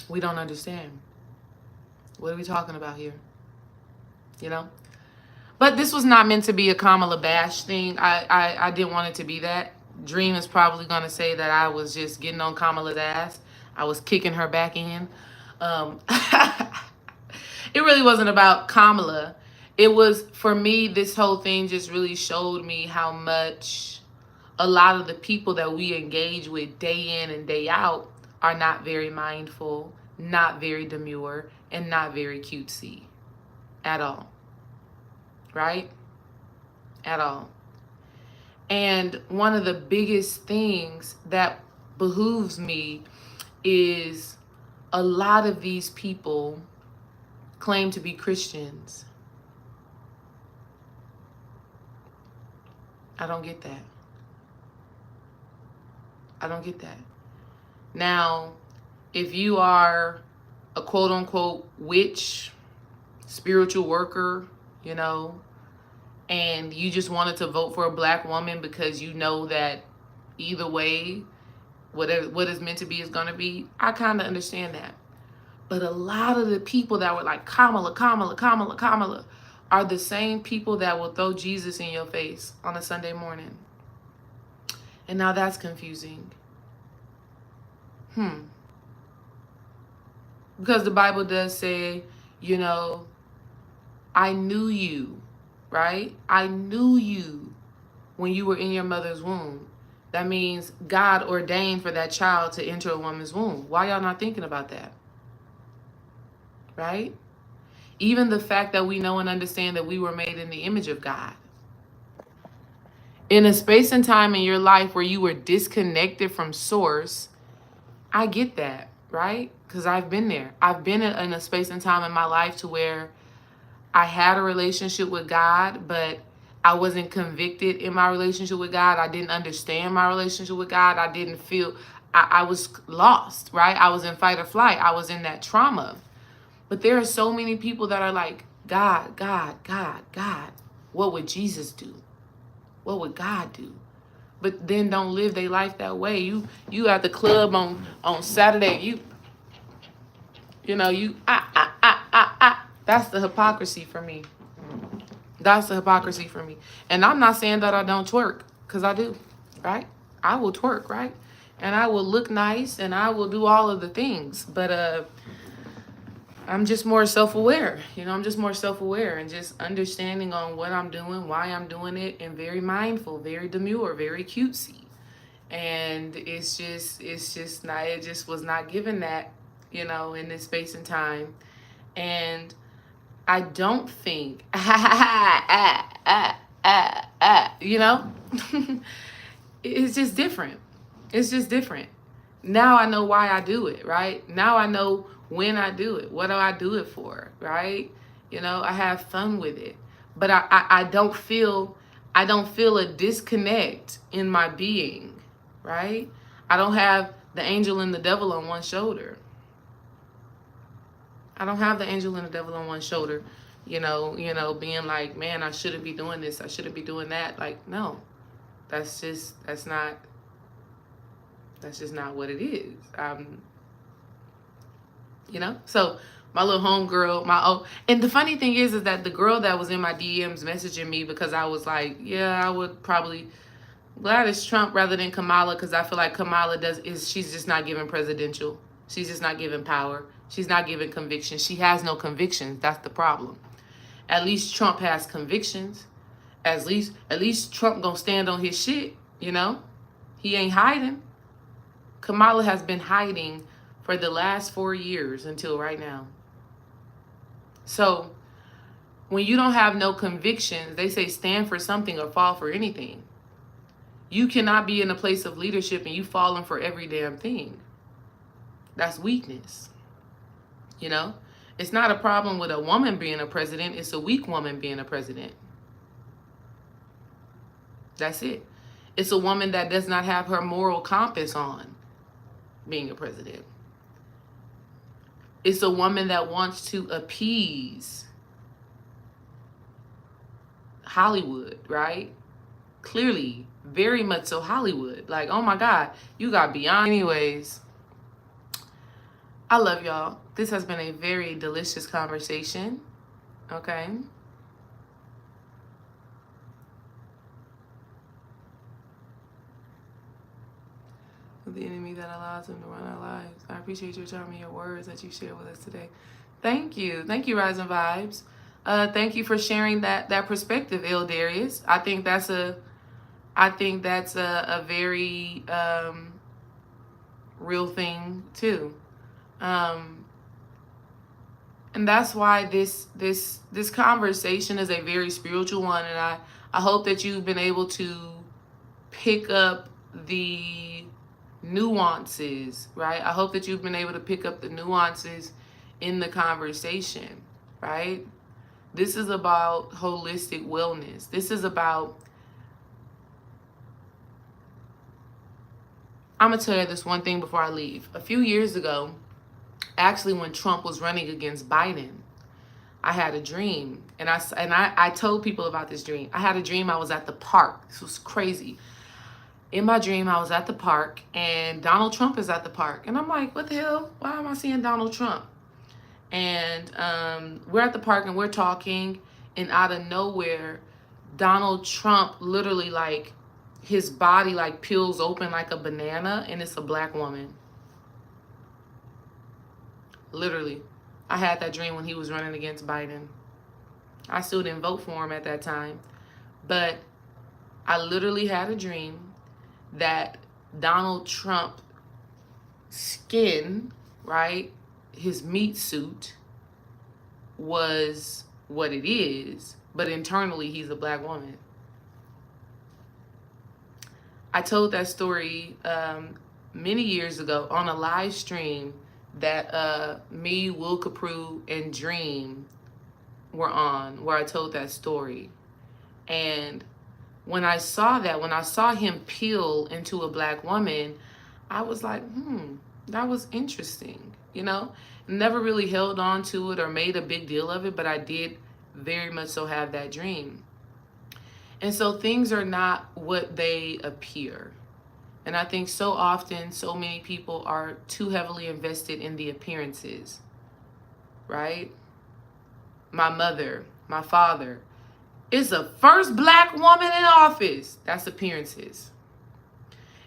We don't understand. What are we talking about here? But this was not meant to be a Kamala bash thing. I didn't want it to be that. Dream is probably going to say that I was just getting on Kamala's ass. I was kicking her back in. It really wasn't about Kamala. It was, for me, this whole thing just really showed me how much a lot of the people that we engage with day in and day out are not very mindful, not very demure, and not very cutesy at all. Right? At all. And one of the biggest things that behooves me is a lot of these people claim to be Christians. I don't get that. I don't get that. Now, if you are a quote-unquote witch, spiritual worker, and you just wanted to vote for a black woman because you know that either way, whatever what is meant to be is going to be, I kind of understand that. But a lot of the people that were like, Kamala, Kamala, Kamala, Kamala, are the same people that will throw Jesus in your face on a Sunday morning. And now that's confusing. Because the Bible does say, you know, I knew you, right? I knew you when you were in your mother's womb. That means God ordained for that child to enter a woman's womb. Why y'all not thinking about that? Right? Even the fact that we know and understand that we were made in the image of God. In a space and time in your life where you were disconnected from source, I get that, right? Because I've been there. I've been in a space and time in my life to where I had a relationship with God, but I wasn't convicted in my relationship with God. I didn't understand my relationship with God. I didn't feel, I was lost, right? I was in fight or flight. I was in that trauma. But there are so many people that are like, God, God, God, God. What would Jesus do? What would God do? But then don't live their life that way. You at the club on Saturday, you know, that's the hypocrisy for me. That's the hypocrisy for me. And I'm not saying that I don't twerk, because I do, right? I will twerk, right? And I will look nice and I will do all of the things. But I'm just more self-aware. You know, I'm just more self-aware and just understanding on what I'm doing, why I'm doing it, and very mindful, very demure, very cutesy. And it's just not, it just was not given that, you know, in this space and time. And I don't think, you know, it's just different. It's just different. Now I know why I do it, right? Now I know when I do it. What do I do it for, right? You know, I have fun with it. But I don't feel a disconnect in my being, right? I don't have the angel and the devil on one shoulder. I don't have the angel and the devil on one shoulder, you know, being like, man, I shouldn't be doing this. I shouldn't be doing that. Like, no, that's just not what it is. You know, so my little homegirl, and the funny thing is that the girl that was in my DMs messaging me because I was like, yeah, I would probably glad it's Trump rather than Kamala, because I feel like Kamala she's just not giving presidential. She's just not giving power. She's not giving conviction. She has no convictions. That's the problem. At least Trump has convictions. At least Trump gonna stand on his shit, you know? He ain't hiding. Kamala has been hiding for the last 4 years until right now. So when you don't have no convictions, they say stand for something or fall for anything. You cannot be in a place of leadership and you falling for every damn thing. That's weakness. You know, it's not a problem with a woman being a president. It's a weak woman being a president. That's it. It's a woman that does not have her moral compass on being a president. It's a woman that wants to appease Hollywood, right? Clearly, very much so Hollywood. Like, oh my God, you got beyond. Anyways, I love y'all. This has been a very delicious conversation. Okay. The enemy that allows him to run our lives. I appreciate your time and your words that you shared with us today. Thank you. Thank you, Rise and Vibes. Thank you for sharing that perspective, Il Darius. I think that's a very real thing too. And that's why this conversation is a very spiritual one, and I hope that you've been able to pick up the nuances, right? I hope that you've been able to pick up the nuances in the conversation, right? This is about holistic wellness. This is about, I'm going to tell you this one thing before I leave. A few years ago, actually when Trump was running against Biden, I had a dream, and I told people about this dream. I had a dream I was at the park. This was crazy. In my dream, I was at the park, and Donald Trump is at the park. And I'm like, what the hell? Why am I seeing Donald Trump? And we're at the park, and we're talking, and out of nowhere, Donald Trump literally, like, his body, like, peels open like a banana, and it's a black woman. Literally. I had that dream when he was running against Biden. I still didn't vote for him at that time. But I literally had a dream that Donald Trump skin, right, his meat suit was what it is, but internally he's a black woman. I told that story many years ago on a live stream that me, Will Caprew, and Dream were on, where I told that story. And when I saw that, when I saw him peel into a black woman, I was like, that was interesting, you know? Never really held on to it or made a big deal of it, but I did very much so have that dream. And so things are not what they appear. And I think so often, so many people are too heavily invested in the appearances, right? My mother, my father is the first black woman in office. That's appearances.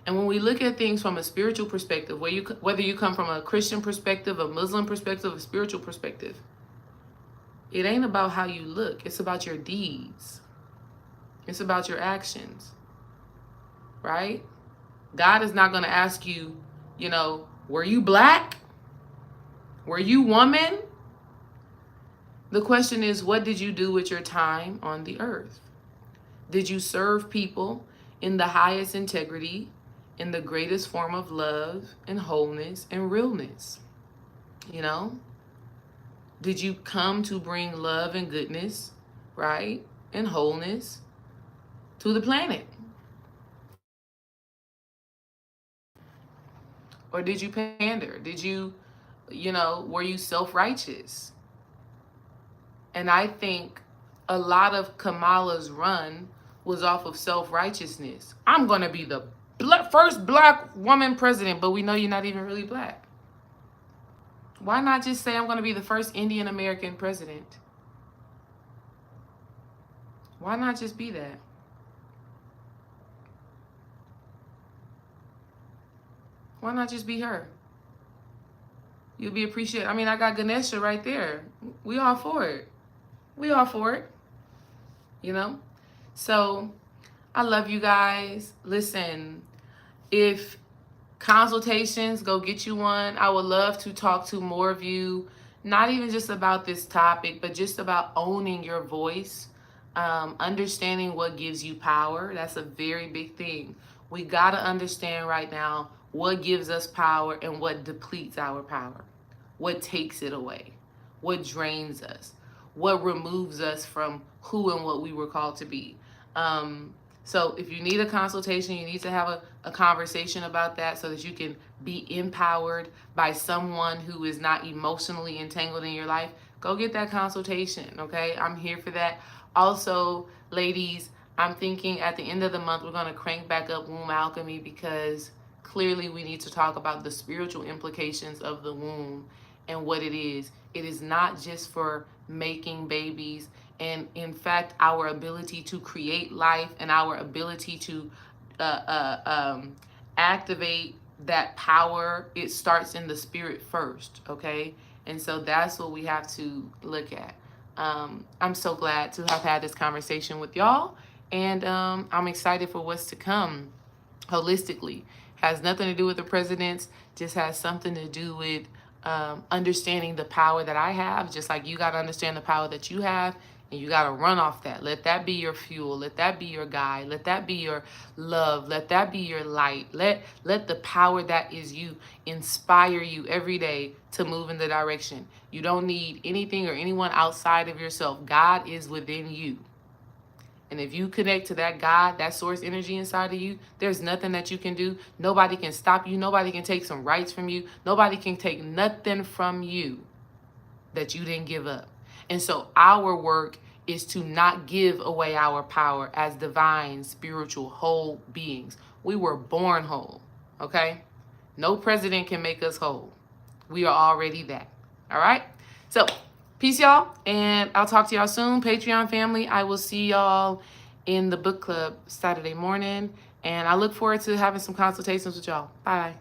And when we look at things from a spiritual perspective, whether you come from a Christian perspective, a Muslim perspective, a spiritual perspective, it ain't about how you look. It's about your deeds. It's about your actions, right? God is not going to ask you, you know, were you black? Were you woman? The question is, what did you do with your time on the earth? Did you serve people in the highest integrity, in the greatest form of love and wholeness and realness? You know? Did you come to bring love and goodness, right, and wholeness to the planet? Or did you pander? Did you, were you self-righteous? And I think a lot of Kamala's run was off of self-righteousness. I'm going to be the first black woman president, but we know you're not even really black. Why not just say I'm going to be the first Indian American president? Why not just be that? Why not just be her? You'll be appreciated. I mean, I got Ganesha right there. We all for it. We all for it. You know? So, I love you guys. Listen, if consultations, go get you one. I would love to talk to more of you, not even just about this topic, but just about owning your voice, understanding what gives you power. That's a very big thing. We got to understand right now what gives us power and what depletes our power, what takes it away, what drains us, what removes us from who and what we were called to be. So if you need a consultation, you need to have a conversation about that so that you can be empowered by someone who is not emotionally entangled in your life. Go get that consultation, okay? I'm here for that. Also, ladies, I'm thinking at the end of the month, we're going to crank back up womb alchemy because clearly we need to talk about the spiritual implications of the womb and what it is. It is not just for making babies. And in fact, our ability to create life and our ability to activate that power, it starts in the spirit first, okay? And so that's what we have to look at. I'm so glad to have had this conversation with y'all. And I'm excited for what's to come holistically. Has nothing to do with the presidents, just has something to do with understanding the power that I have, just like you got to understand the power that you have, and you got to run off that. Let that be your fuel. Let that be your guide. Let that be your love. Let that be your light. Let the power that is you inspire you every day to move in the direction. You don't need anything or anyone outside of yourself. God is within you. And if you connect to that God, that source energy inside of you, there's nothing that you can do. Nobody can stop you. Nobody can take some rights from you. Nobody can take nothing from you that you didn't give up. And so our work is to not give away our power as divine, spiritual, whole beings. We were born whole, okay? No president can make us whole. We are already that, all right? So, peace, y'all, and I'll talk to y'all soon. Patreon family, I will see y'all in the book club Saturday morning, and I look forward to having some consultations with y'all. Bye.